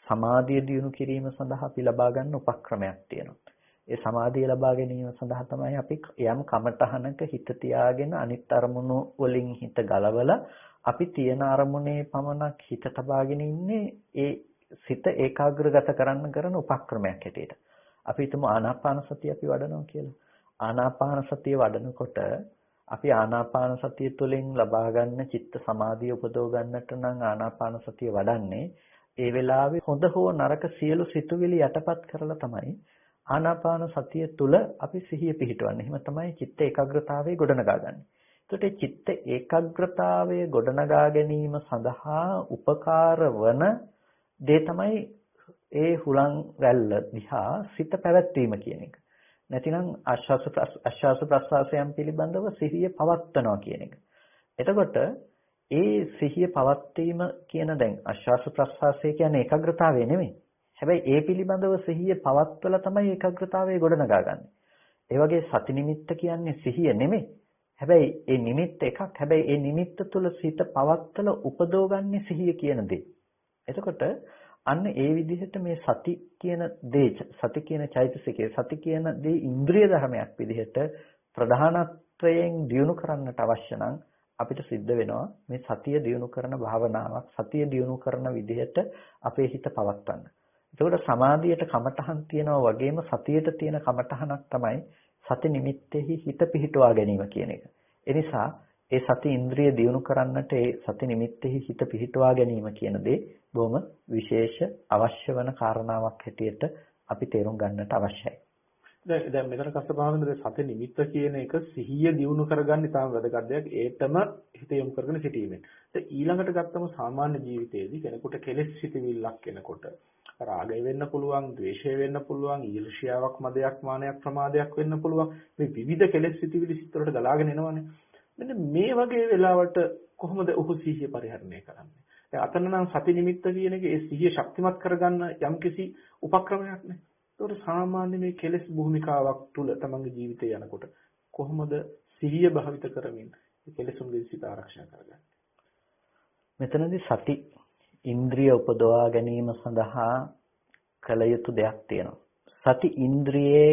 සමාධිය දියුණු කිරීම සඳහා අපි ලබා ගන්න උපක්‍රමයක් තියෙනවා. ඒ සමාධිය ලබා ගැනීම සඳහා තමයි අපි යම් කමඨහනක හිත තියාගෙන අනිත් අරමුණු වලින් හිත ගලවලා අපි තියෙන අරමුණේ පමණක් හිත තබාගෙන ඉන්නේ ඒ සිත ඒකාග්‍රගත කරන්න කරන උපක්‍රමයක් හැටියට. අපි හිතමු ආනාපාන සතිය අපි වඩනවා කියලා. ආනාපාන සතිය වඩනකොට අපි ආනාපාන සතිය තුළින් ලබා ගන්න චිත්ත සමාධිය උපදව ගන්නට නම් ආනාපාන සතිය වඩන්නේ ඒ වෙලාවේ හොඳ හෝ නරක සියලු සිතුවිලි යටපත් කරලා තමයි ආනාපාන සතිය තුළ අපි සිහිය පිහිටවන්නේ. එහෙම තමයි චිත්ත ඒකාග්‍රතාවය ගොඩනගා ගන්න. ඒකට චිත්ත ඒකාග්‍රතාවය ගොඩනගා ගැනීම සඳහා උපකාර වන දේ තමයි ඒ හුලං රැල්ල දිහා සිත පැවැත්වීම කියන එක. නැතිනම් ආශ්වාස ප්‍රශ්වාසයන් පිළිබඳව සිහිය පවත්වනවා කියන එක. එතකොට ඒ සිහිය පවත්වීම කියන දැන් ආශ්වාස ප්‍රශ්වාසය කියන්නේ ඒකාග්‍රතාවය නෙමෙයි. හැබැයි ඒ පිළිබඳව සිහිය පවත්වලා තමයි ඒකාග්‍රතාවය ගොඩනගාගන්නේ. ඒ වගේ සති නිමිත්ත කියන්නේ සිහිය නෙමෙයි. හැබැයි ඒ නිමිත්ත එකක්. හැබැයි ඒ නිමිත්ත තුල සිත පවත්වලා උපදවගන්නේ සිහිය කියන දේ. එතකොට අන්න ඒ විදිහට මේ සති කියන දේ සති කියන චෛතසිකයේ සති කියන දේ ඉන්ද්‍රිය ධර්මයක් විදිහට ප්‍රධානත්වයෙන් දියුණු කරන්නට අවශ්‍ය නම් අපිට සිද්ධ වෙනවා මේ සතිය දියුණු කරන භාවනාවක් සතිය දියුණු කරන විදිහට අපේ හිත පවත්වන්න. එතකොට සමාධියට කමඨහන් තියනවා වගේම සතියට තියෙන කමඨහනක් තමයි සති නිමිත්තේහි හිත පිහිටුවා ගැනීම කියන එක. ඒ නිසා ඒ සති ඉන්ද්‍රිය දියුණු කරන්නට ඒ සති නිමිත්තේහි හිත පිහිටුවා ගැනීම කියන දේ බොහොම විශේෂ අවශ්‍ය වන කාරණාවක් හැටියට අපි තේරුම් ගන්නට අවශ්‍යයි. දැන් මෙතන කස්සපාවන්ද සති නිමිත්ත කියන එක සිහිය දියුණු කරගන්න ඉතාම වැදගත් දෙයක්. ඒටම හිත යොමු කරගෙන සිටීමෙන්. ඊළඟට ගත්තම සාමාන්‍ය ජීවිතයේදී කෙනෙකුට කෙලෙස් සිතවිල්ලක් එනකොට රාගය වෙන්න පුළුවන්, ද්වේෂය වෙන්න පුළුවන්, ඊර්ෂ්‍යාවක්, මදයක්, මානයක්, ප්‍රමාදයක් වෙන්න පුළුවන්. මේ විවිධ කෙලෙස් සිතවිලි සිත් වලට ගලාගෙන එනවනේ. මෙන්න මේ වගේ වෙලාවට කොහොමද ඔහු සිහිය පරිහරණය කරන්නේ? දැන් අතන නම් සති නිමිත්ත කියන එක ඒ සිහිය ශක්තිමත් කරගන්න යම්කිසි උපක්‍රමයක් නේ. ඒකට සාමාන්‍ය මේ කෙලෙස් භූමිකාවක් තුල තමන්ගේ ජීවිතය යනකොට කොහොමද සිහිය භාවිත කරමින් මේ කෙලෙසුන්ගේ සිත ආරක්ෂා කරගන්නේ? මෙතනදී සති ඉන්ද්‍රිය උපදවා ගැනීම සඳහා කළ යුතු දෙයක් තියෙනවා. සති ඉන්ද්‍රියේ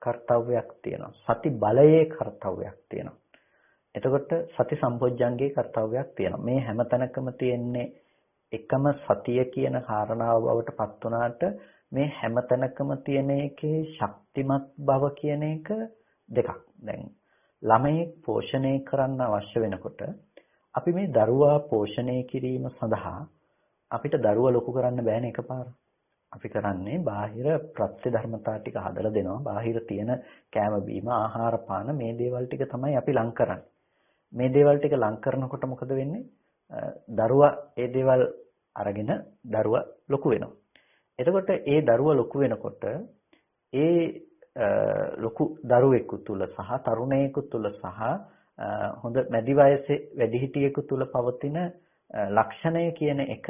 කර්තව්‍යයක් තියෙනවා. සති බලයේ කර්තව්‍යයක් තියෙනවා. එතකොට සති සම්පොඥංගේ කර්තව්‍යයක් තියෙනවා. මේ හැම තැනකම තියෙන්නේ එකම සතිය කියන කාරණාව බවට පත් වුණාට මේ හැම තැනකම තියෙන එකේ ශක්තිමත් බව කියන එක දෙකක්. දැන් ළමයෙක් පෝෂණය කරන්න අවශ්‍ය වෙනකොට අපි මේ දරුවා පෝෂණය කිරීම සඳහා අපිට දරුවා ලොකු කරන්න බෑනේ එකපාර. අපි කරන්නේ බාහිර ප්‍රත්‍ය ධර්මතා ටික හදලා දෙනවා. බාහිර තියෙන කෑම බීම ආහාර පාන මේ දේවල් ටික තමයි අපි ලං කරන්නේ. මේ දේවල් ටික ලං කරනකොට මොකද වෙන්නේ? දරුවා ඒ දේවල් අරගෙන දරුවා ලොකු වෙනවා. එතකොට ඒ දරුවා ලොකු වෙනකොට ඒ ලොකු දරුවෙකු තුල සහ තරුණයෙකු තුල සහ හොඳ මැදි වයසේ වැඩිහිටියෙකු තුල පවතින ලක්ෂණය කියන එක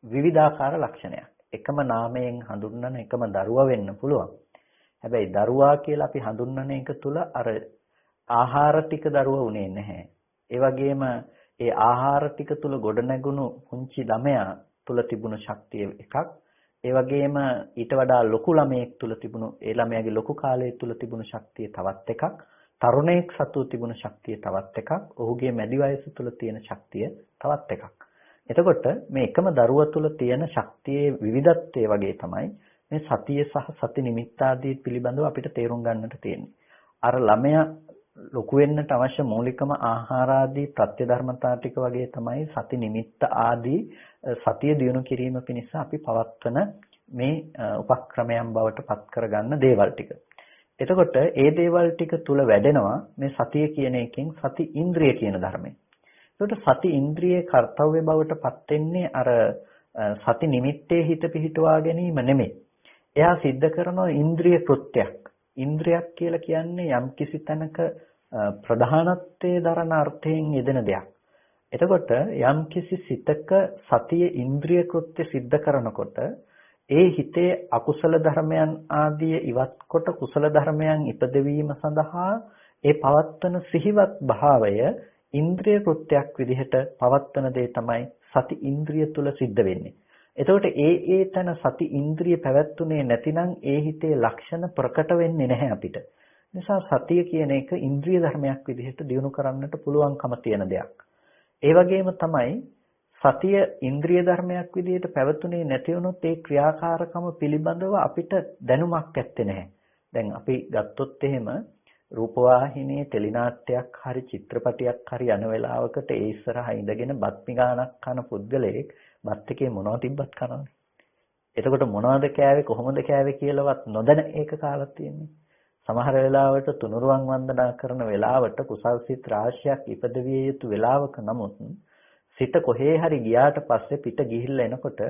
විවිධාකාර ලක්ෂණයක්. එකම නාමයෙන් හඳුන්වන එකම දරුවා වෙන්න පුළුවන්. හැබැයි දරුවා කියලා අපි හඳුන්වන එක තුල අර ආහාර ටික දරුවා උනේ නැහැ. ඒ වගේම ඒ ආහාර ටික තුල ගොඩනැගුණු පුංචි ළමයා තුල තිබුණු ශක්තිය එකක්. ඒ වගේම ඊට වඩා ලොකු ළමයෙක් තුල තිබුණු ඒ ළමයාගේ ලොකු කාලය තුල තිබුණු ශක්තිය තවත් එකක්. තරුණයෙක් සතු තිබුණු ශක්තිය තවත් එකක්. ඔහුගේ මැදි වයස තුල තියෙන ශක්තිය තවත් එකක්. එතකොට මේ එකම දරුවා තුල තියෙන ශක්තියේ විවිධත්වය වගේ තමයි මේ සතිය සහ සති නිමිත්ත ආදී පිළිබඳව අපිට තේරුම් ගන්නට තියෙන්නේ. අර ළමයා ලොකු වෙන්නට අවශ්‍ය මූලිකම ආහාර ආදී ප්‍රත්‍ය ධර්මතා ටික වගේ තමයි සති නිමිත්ත ආදී සතිය දියුණු කිරීම පිණිස අපි පවත්වන මේ උපක්‍රමයන් බවට පත් කරගන්න දේවල් ටික. එතකොට ඒ දේවල් ටික තුල වැඩෙනවා මේ සතිය කියන එකෙන් සති ඉන්ද්‍රිය කියන ධර්මය. එතකොට සති ඉන්ද්‍රියේ කාර්යය බවට පත් වෙන්නේ අර සති නිමිත්තේ හිත පිහිටුවා ගැනීම නෙමෙයි. එයා සිද්ධ කරන ඉන්ද්‍රිය කෘත්‍යයක්. ඉන්ද්‍රියක් කියලා කියන්නේ යම් කිසි තැනක ප්‍රධානත්වයේ දරන අර්ථයෙන් යෙදෙන දෙයක්. එතකොට යම් කිසි සිතක සතිය ඉන්ද්‍රිය කෘත්‍ය සිද්ධ කරනකොට ඒ හිතේ අකුසල ධර්මයන් ආදී ඉවත් කොට කුසල ධර්මයන් ඉපදවීම සඳහා ඒ පවත්වන සිහිවත් භාවය ඉන්ද්‍රිය කෘත්‍යයක් විදිහට පවත්වන දේ තමයි සති ඉන්ද්‍රිය තුල සිද්ධ වෙන්නේ. එතකොට ඒ තන සති ඉන්ද්‍රිය පැවැත්ුනේ නැතිනම් ඒ හිතේ ලක්ෂණ ප්‍රකට වෙන්නේ නැහැ අපිට. නිසා සතිය කියන එක ඉන්ද්‍රිය ධර්මයක් විදිහට දියුණු කරන්නට පුළුවන්කම තියෙන දෙයක්. ඒ වගේම තමයි සතිය ඉන්ද්‍රිය ධර්මයක් විදිහට පැවතුනේ නැති වුණොත් ඒ ක්‍රියාකාරකම පිළිබඳව අපිට දැනුමක් ඇත්තේ නැහැ. දැන් අපි ගත්තොත් එහෙම රූපවාහිනියේ ටෙලිනාට්‍යයක් හරි චිත්‍රපටයක් හරි යන වෙලාවකට ඒ ඉස්සරහා ඉඳගෙන බත් පිඟානක් කන පුද්ගලයෙක් බත් එකේ මොනවද තිබ්බත් කනවනේ. එතකොට මොනවද කෑවේ කොහොමද කෑවේ කියලාවත් නොදැන ඒක කාලා තියෙන්නේ. සමහර වෙලාවට තුනුරුවන් වන්දනා කරන වෙලාවට කුසල් සිත් රාශියක් ඉපදවිය යුතු වෙලාවක නමුත් සිත කොහේ හරි ගියාට පස්සේ පිට ගිහිල්ලා එනකොට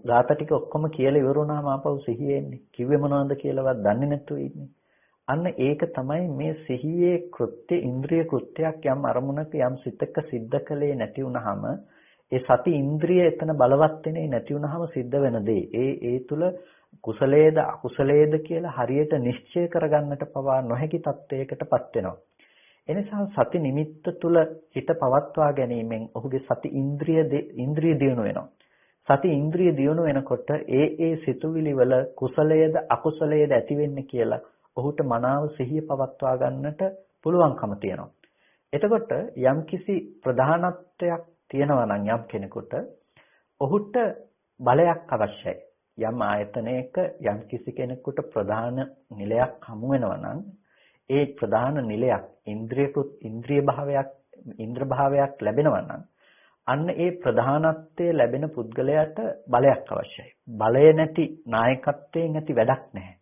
ගාථා ටික ඔක්කොම කියලා ඉවරුණාම ආපහු සිහියේ එන්නේ. කිව්වේ මොනවද කියලාවත් දන්නේ නැතුව ඉන්නේ. අන්න ඒක තමයි මේ සිහියේ කෘත්‍ය ඉන්ද්‍රිය කෘත්‍යයක් යම් අරමුණක යම් සිතක සිද්ධ කලේ නැති වුනහම ඒ සති ඉන්ද්‍රිය එතන බලවත් වෙන්නේ නැති වුනහම සිද්ධ වෙන දේ. ඒ තුල කුසලයේද අකුසලයේද කියලා හරියට නිශ්චය කරගන්නට පවා නොහැකි තත්වයකටපත් වෙනවා. එනිසා සති නිමිත්ත තුල හිත පවත්වා ගැනීමෙන් ඔහුගේ සති ඉන්ද්‍රිය දියුණු වෙනවා. සති ඉන්ද්‍රිය දියුණු වෙනකොට ඒ සිතුවිලි වල කුසලයේද අකුසලයේද ඇති වෙන්නේ කියලා ඔහුට මනාව සිහිය පවත්වා ගන්නට පුළුවන්කම තියෙනවා. එතකොට යම්කිසි ප්‍රධානත්වයක් තියෙනවා නම් යම් කෙනෙකුට ඔහුට බලයක් අවශ්‍යයි. යම් ආයතනයක යම්කිසි කෙනෙකුට ප්‍රධාන නිලයක් හමු වෙනවා නම් ඒ ප්‍රධාන නිලයක් ඉන්ද්‍රිය භාවයක් ලැබෙනවා නම් අන්න ඒ ප්‍රධානත්වයේ ලැබෙන පුද්ගලයාට බලයක් අවශ්‍යයි. බලය නැති නායකත්වයෙන් ඇති වැඩක් නැහැ.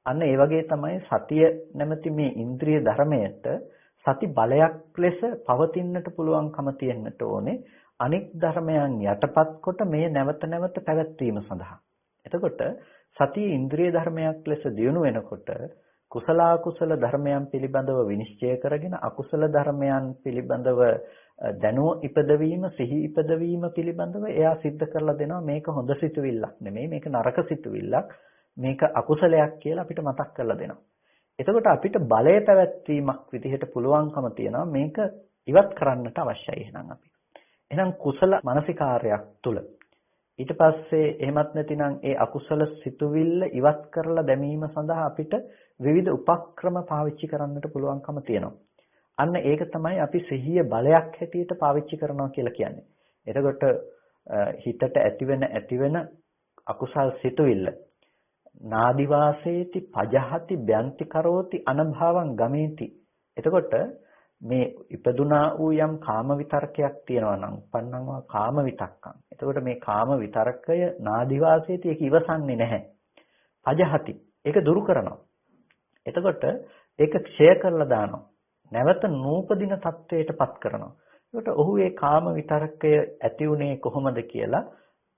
අන්න ඒ වගේ තමයි සතිය නැමැති මේ ඉන්ද්‍රිය ධර්මයට සති බලයක් ලෙස පවතින්නට පුළුවන්කම තියෙන්නට ඕනේ අනෙක් ධර්මයන් යටපත් කොට මේ නැවත නැවත පැවැත්වීම සඳහා. එතකොට සතිය ඉන්ද්‍රිය ධර්මයක් ලෙස දියුණු වෙනකොට කුසල අකුසල ධර්මයන් පිළිබඳව විනිශ්චය කරගෙන අකුසල ධර්මයන් පිළිබඳව දැනුව ඉපදවීම සිහි ඉපදවීම පිළිබඳව එයා सिद्ध කරලා දෙනවා මේක හොඳ සිතුවිල්ලක් නෙමෙයි මේක නරක සිතුවිල්ලක් මේක අකුසලයක් කියලා අපිට මතක් කරලා දෙනවා. එතකොට අපිට බලය පැවැත්වීමක් විදිහට පුළුවන්කම තියෙනවා මේක ඉවත් කරන්නට අවශ්‍යයි එහෙනම් අපි. එහෙනම් කුසල මානසිකාර්යයක් තුල ඊට පස්සේ එහෙමත් නැතිනම් ඒ අකුසල සිතුවිල්ල ඉවත් කරලා දැමීම සඳහා අපිට විවිධ උපක්‍රම පාවිච්චි කරන්නට පුළුවන්කම තියෙනවා. අන්න ඒක තමයි අපි සිහිය බලයක් හැටියට පාවිච්චි කරනවා කියලා කියන්නේ. එතකොට හිතට ඇතිවෙන අකුසල් සිතුවිල්ල නාදිවාසේති පජහති බ්‍යන්ති කරෝති අනභවං ගමේති. එතකොට මේ ඉපදුනා වූ යම් කාම විතරකයක් තියෙනවා නම් උපන්නංවා කාම විතක්කං. එතකොට මේ කාම විතරකය නාදිවාසේති ඒක ඉවසන්නේ නැහැ. පජහති ඒක දුරු කරනවා. එතකොට ඒක ක්ෂය කරලා දානවා. නැවත නූපදින තත්වයටපත් කරනවා. ඒකට ඔහු ඒ කාම විතරකය ඇති උනේ කොහොමද කියලා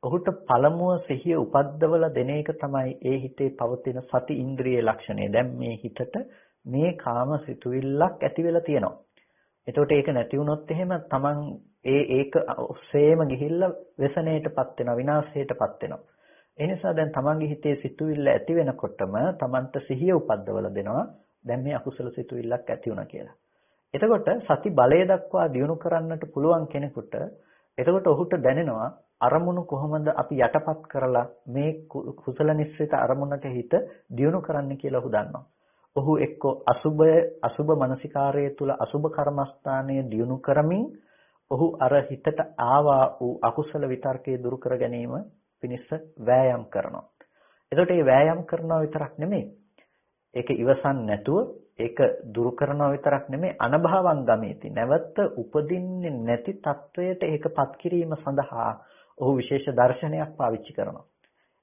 ඔහුට පළමුව සිහිය උපද්දවල දෙන එක තමයි ඒ හිතේ පවතින සති ඉන්ද්‍රියේ ලක්ෂණය. දැන් මේ හිතට මේ කාම සිතුවිල්ලක් ඇති වෙලා තියෙනවා. එතකොට ඒක නැති වුණොත් එහෙම තමන් ඒක ඔස්සේම ගිහිල්ලා व्यसනයටපත් වෙනවා, විනාශයටපත් වෙනවා. ඒ නිසා දැන් තමන්ගේ හිතේ සිතුවිල්ල ඇති වෙනකොටම තමන්ට සිහිය උපද්දවලා දෙනවා. දැන් මේ අකුසල සිතුවිල්ලක් ඇති වුණා කියලා. එතකොට සති බලය දක්වා දියුණු කරන්නට පුළුවන් කෙනෙකුට එතකොට ඔහුට දැනෙනවා අරමුණු කොහොමද අපි යටපත් කරලා මේ කුසල නිස්සිත අරමුණට හිත දියුණු කරන්න කියලා ඔහු දන්නවා. ඔහු එක්ක අසුබ මනසිකාරය තුල අසුබ කර්මස්ථානය දියුණු කරමින් ඔහු අර හිතට ආවා වූ අකුසල විතර්කයේ දුරු කර ගැනීම පිණිස වෑයම් කරනවා. එතකොට මේ වෑයම් කරනවා විතරක් නෙමෙයි. ඒක ඉවසන් නැතුව ඒක දුරු කරනවා විතරක් නෙමෙයි අනභවං ගමේති. නැවත උපදින්නේ නැති තත්වයට ඒකපත් කිරීම සඳහා ඔහු විශේෂ දර්ශනයක් පාවිච්චි කරනවා.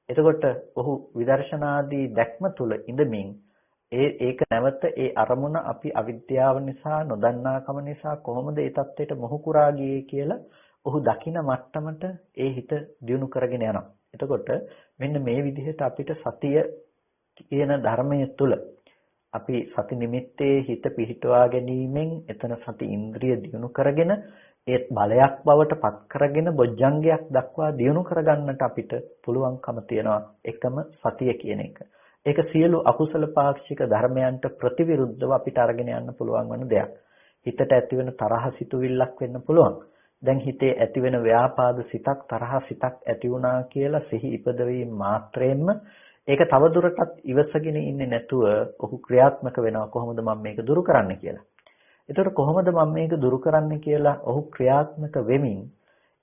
එතකොට ඔහු විදර්ශනාදී දැක්ම තුල ඉඳමින් ඒක නැවත ඒ අරමුණ අපි අවිද්‍යාව නිසා නොදන්නාකම නිසා කොහොමද ඒ தത്വෙට මොහු කුරා ගියේ කියලා ඔහු දකින මට්ටමට ඒ හිත දියුණු කරගෙන යනවා. එතකොට මෙන්න මේ විදිහට අපිට සතිය කියන ධර්මයේ තුල අපි සති නිමිත්තේ හිත පිහිටුවා ගැනීමෙන් එතන සති ඉන්ද්‍රිය දියුණු කරගෙන ඒත් බලයක් බවට පත් කරගෙන බොජ්ජංගයක් දක්වා දියුණු කරගන්නට අපිට පුළුවන්කම තියෙනවා එකම සතිය කියන එක. ඒක සියලු අකුසල පාක්ෂික ධර්මයන්ට ප්‍රතිවිරුද්ධව අපිට අරගෙන යන්න පුළුවන් වෙන දෙයක්. හිතට ඇතිවෙන තරහ සිතුවිල්ලක් වෙන්න පුළුවන්. දැන් හිතේ ඇතිවෙන ව්‍යාපාද සිතක් තරහ සිතක් ඇති වුණා කියලා සිහි ඉපදවීම මාත්‍රයෙන්ම ඒක තවදුරටත් ඉවසගෙන ඉන්නේ නැතුව ඔහු ක්‍රියාත්මක වෙනවා කොහොමද මම මේක දුරු කරන්න කියලා. එතකොට කොහොමද මම මේක දුරු කරන්න කියලා ඔහු ක්‍රියාත්මක වෙමින්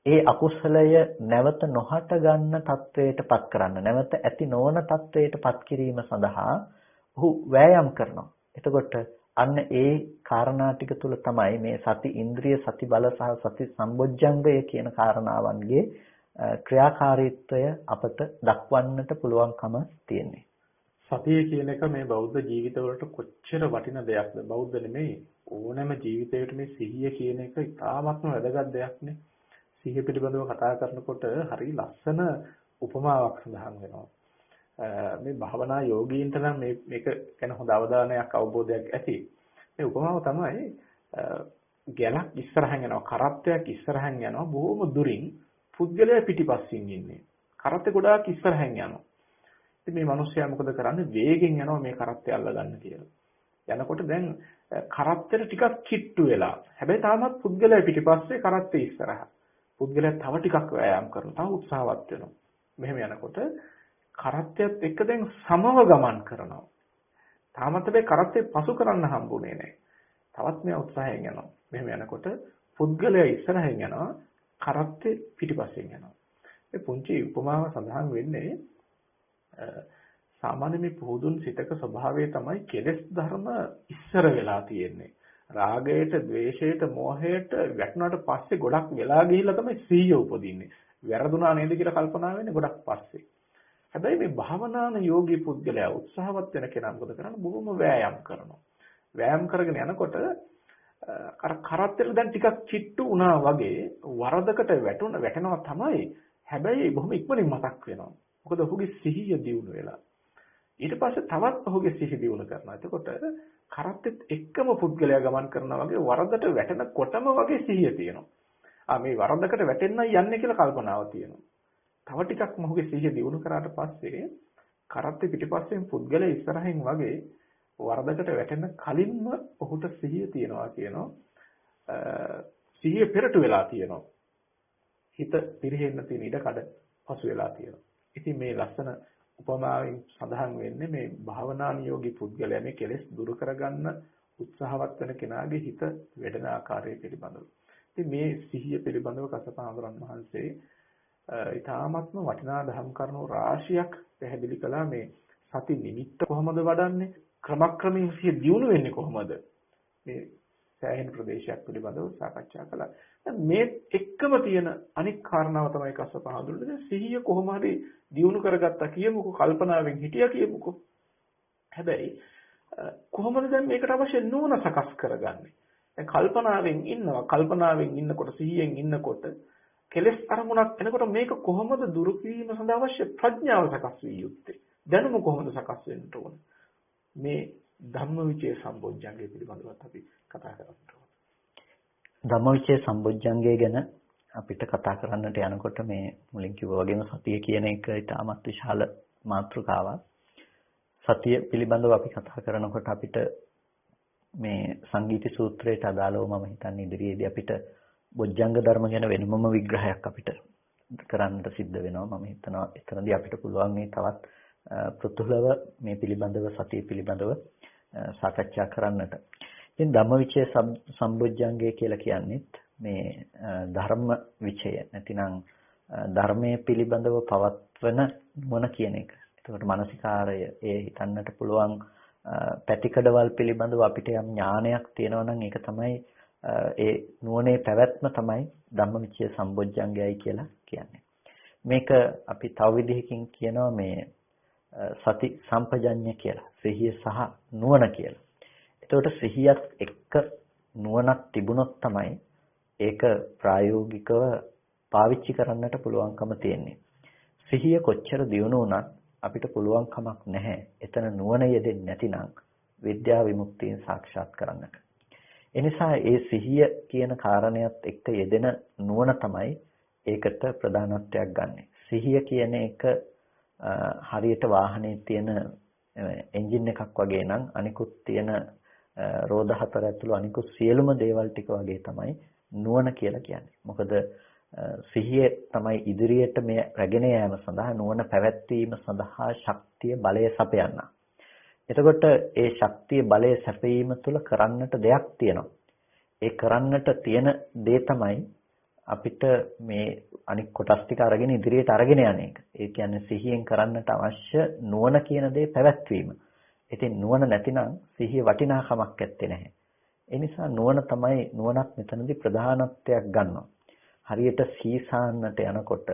ඒ අකුසලය නැවත නොහට ගන්න තත්වයටපත් කරන්න නැවත ඇති නොවන තත්වයටපත් කිරීම සඳහා ඔහු වෑයම් කරනවා. එතකොට අන්න ඒ කාරණා ටික තුල තමයි මේ සති ඉන්ද්‍රිය සති බල සහ සති සම්බොජ්ජංගය කියන කාරණාවන්ගේ ක්‍රියාකාරීත්වය අපට දක්වන්නට පුළුවන්කම තියෙන්නේ. සතිය කියන එක මේ බෞද්ධ ජීවිතවලට කොච්චර වටින දෙයක්ද? බෞද්ධ නෙමෙයි ඕනෑම ජීවිතයකට මේ සිහිය කියන එක ඉතාමත්ම වැදගත් දෙයක්නේ. සිහිය පිළිබඳව කතා කරනකොට හරි ලස්සන උපමාවක් සඳහන් වෙනවා. මේ භාවනා යෝගීන්ට නම් මේක ගැන හොඳ අවධානයක් අවබෝධයක් ඇති. මේ උපමාව තමයි ගැලක් ඉස්සරහින් යනවා, කරත්තයක් ඉස්සරහින් යනවා බොහොම දුරින් පුද්ගලයා පිටිපස්සින් ඉන්නේ. කරත්තේ ගොඩාක් ඉස්සරහින් යනවා. ඉතින් මේ මිනිස්සයා මොකද කරන්නේ? වේගෙන් යනවා මේ කරත්තය අල්ලගන්න කියලා. යනකොට දැන් කරත්තෙට ටිකක් කිට්ටු වෙලා. හැබැයි තාමත් පුද්ගලයා පිටිපස්සේ කරත්තේ ඉස්සරහා. පුද්ගලයා තව ටිකක් වෑයම් කරනවා, තව උත්සාහවත් වෙනවා. මෙහෙම යනකොට කරත්තයත් එක්ක දැන් සමව ගමන් කරනවා. තාමත් මේ කරත්තේ පසු කරන්න හම්බුනේ නැහැ. තවත් මෙයා උත්සාහයෙන් යනවා. මෙහෙම යනකොට පුද්ගලයා ඉස්සරහින් යනවා, කරත්තේ පිටිපස්සෙන් යනවා. මේ පුංචි උපමාව සඳහන් වෙන්නේ සාමාන්‍ය මේ පුදුන් සිතක ස්වභාවය තමයි කෙලෙස් ධර්ම ඉස්සර වෙලා තියෙන්නේ. රාගයට, ද්වේෂයට, මෝහයට වැටුණාට පස්සේ ගොඩක් වෙලා ගිහිල්ලා තමයි සීය උපදින්නේ. වැරදුනා නේද කියලා කල්පනා වෙන්නේ ගොඩක් පස්සේ. හැබැයි මේ භාවනාන යෝගී පුද්ගලයා උත්සාහවත් වෙන කෙනා මොකද කරන්නේ? බොහොම වෑයම් කරනවා. වෑයම් කරගෙන යනකොට අර කරත්තෙට දැන් ටිකක් චිට්ටු වුණා වගේ වරදකට වැටෙනවා තමයි. හැබැයි බොහොම ඉක්මනින් මතක් වෙනවා. මොකද ඔහුගේ සිහිය දියුණු වෙලා. ඊට පස්සේ තවත් ඔහුගේ සිහිය දියුණු කරනවා. එතකොට කරත්තෙත් එක්කම පුද්ගලයා ගමන් කරනවා වගේ වරදට වැටෙනකොටම වගේ සිහිය තියෙනවා. මේ වරදකට වැටෙන්නයි යන්නේ කියලා කල්පනාව තියෙනවා. තව ටිකක් මොහුගේ සිහිය දියුණු කරාට පස්සේ කරත්තේ පිටිපස්සෙන් පුද්ගලයා ඉස්සරහින් වගේ වරදකට වැටෙන කලින්ම ඔහුට සිහිය තියනවා කියනවා. සිහිය පෙරට වෙලා තියෙනවා. හිත පිරෙහෙන්න තියෙන ඉඩ කඩ පසු වෙලා තියෙනවා. ඉතින් මේ ලස්සන උපමාවෙන් සඳහන් වෙන්නේ මේ භාවනානුයෝගී පුද්ගලයා මේ කෙලෙස් දුරු කරගන්න උත්සාහවත් වෙන කෙනාගේ හිත වැඩෙන ආකාරය පිළිබඳව. ඉතින් මේ සිහිය පිළිබඳව කසපහඳුරන් වහන්සේ ඊ타ත්ම වටිනා ධම් කරුණු රාශියක් පැහැදිලි කළා. මේ සති නිමිත්ත කොහොමද වඩන්නේ? ක්‍රමක්‍රමයෙන් සිහිය දියුණු වෙන්නේ කොහොමද? මේ සෑහෙන ප්‍රදේශයක් පිළිබඳව සාකච්ඡා කළා. මේ එක්කම තියෙන අනික් කාරණාව තමයි කසපහඳුරන්නේ සිහිය කොහොම හරි දියුණු කරගත්තා කියමුකෝ, කල්පනාවෙන් හිටියා කියමුකෝ. හැබැයි කොහොමද දැන් මේකට අවශ්‍ය නුවණ සකස් කරගන්නේ? දැන් කල්පනාවෙන් ඉන්නකොට සිහියෙන් ඉන්නකොට කෙලස් අරමුණක් එනකොට මේක කොහොමද දුරු කිරීම සඳහා අවශ්‍ය ප්‍රඥාව සකස් විය යුත්තේ? දැනුම කොහොමද සකස් වෙන්න ඕන? මේ ධම්මවිචේ සම්බොජ්ජංගය පිළිබඳව අපි කතා කරන්න ඕන. ධම්මවිචේ සම්බොජ්ජංගය ගැන අපිට කතා කරන්නට යනකොට මේ මුලින් කිව්වා වගේම සතිය කියන එක ඉතාමත් විශාල මාතෘකාවක්. සතිය පිළිබඳව අපි කතා කරනකොට අපිට මේ සංගීති සූත්‍රයට අදාළව මම හිතන්නේ ඉදිරියේදී අපිට බොජ්ජංග ධර්ම ගැන වෙනමම විග්‍රහයක් අපිට කරන්නට සිද්ධ වෙනවා. මම හිතනවා එතනදී අපිට පුළුවන් මේ තවත් පෘථුලව මේ පිළිබඳව සතිය පිළිබඳව සාකච්ඡා කරන්නට. ඉතින් ධම්මවිචය සම්බොජ්ජංගය කියලා කියන්නේ මේ ධර්ම විචය නැතිනම් ධර්මයේ පිළිබඳව පවත්වන නුවණ කියන එක. එතකොට මානසිකාරය ඒ හිතන්නට පුළුවන් පැතිකඩවල් පිළිබඳව අපිට යම් ඥානයක් තියෙනවා නම් ඒක තමයි ඒ නුවණේ පැවැත්ම තමයි ධම්මවිචය සම්බොජ්ජංගයයි කියලා කියන්නේ. මේක අපි තව විදිහකින් කියනවා මේ සති සම්පජඤ්ඤය කියලා. සිහිය සහ නුවණ කියලා. එතකොට සිහියත් එක්ක නුවණක් තිබුණොත් තමයි ඒක ප්‍රායෝගිකව පාවිච්චි කරන්නට පුළුවන්කම තියෙන්නේ. සිහිය කොච්චර දියුණු වුණත් අපිට පුළුවන් කමක් නැහැ. එතන නුවණ යෙදෙන්නේ නැතිනම් විද්‍යා විමුක්තියෙන් සාක්ෂාත් කරන්නට. එනිසා ඒ සිහිය කියන කාරණයක් එක්ක යෙදෙන නුවණ තමයි ඒකට ප්‍රධානත්වයක් ගන්නෙ. සිහිය කියන එක හරියට වාහනේ තියෙන එන්ජින් එකක් වගේ නම් අනිකුත් තියෙන රෝද හතර ඇතුළු අනිකුත් සියලුම දේවල් ටික වගේ තමයි නුවණ කියලා කියන්නේ. මොකද සිහිය තමයි ඉදිරියට මේ රැගෙන යාම සඳහා නුවණ පැවැත්වීම සඳහා ශක්තිය බලය සපයන්න. එතකොට ඒ ශක්තිය බලය සැපීම තුළ කරන්නට දෙයක් තියෙනවා. ඒ කරන්නට තියෙන දේ තමයි අපිට මේ අනික් කොටස් ටික අරගෙන ඉදිරියට අරගෙන යන එක. ඒ කියන්නේ සිහියෙන් කරන්නට අවශ්‍ය නුවණ කියන දේ පැවැත්වීම. ඉතින් නුවණ නැතිනම් සිහිය වටිනාකමක් ඇත්තේ නැහැ. ඒ නිසා නුවණක් මෙතනදී ප්‍රධානත්වයක් ගන්නවා. හරියට සීසාන්නට යනකොට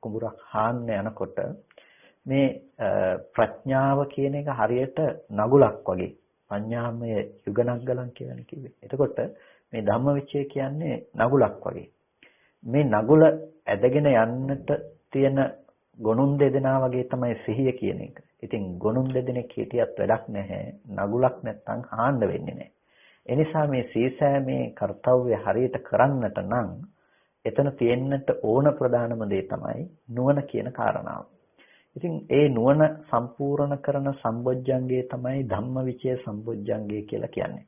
කුඹුරක් හාන්න යනකොට මේ ප්‍රඥාව කියන එක හරියට නගුලක් වගේ. පඤ්ඤාමය යුගනග්ගලන් කියලානේ කිව්වේ. එතකොට මේ ධම්මවිචය කියන්නේ නගුලක් වගේ. මේ නගුල ඇදගෙන යන්නට තියෙන ගොනුන් දෙදෙනා වගේ තමයි සිහිය කියන එක. ඉතින් ගොනුන් දෙදෙනෙක් හිටියත් වැඩක් නැහැ. නගුලක් නැත්තම් හාන්න වෙන්නේ නැහැ. එනිසා මේ සීසෑමේ කාර්යය හරියට කරන්නට නම් එතන තියෙන්නට ඕන ප්‍රධානම දේ තමයි නුවණ කියන කාරණාව. ඉතින් ඒ නුවණ සම්පූර්ණ කරන සම්බොජ්ජංගය තමයි ධම්මවිචය සම්බොජ්ජංගය කියලා කියන්නේ.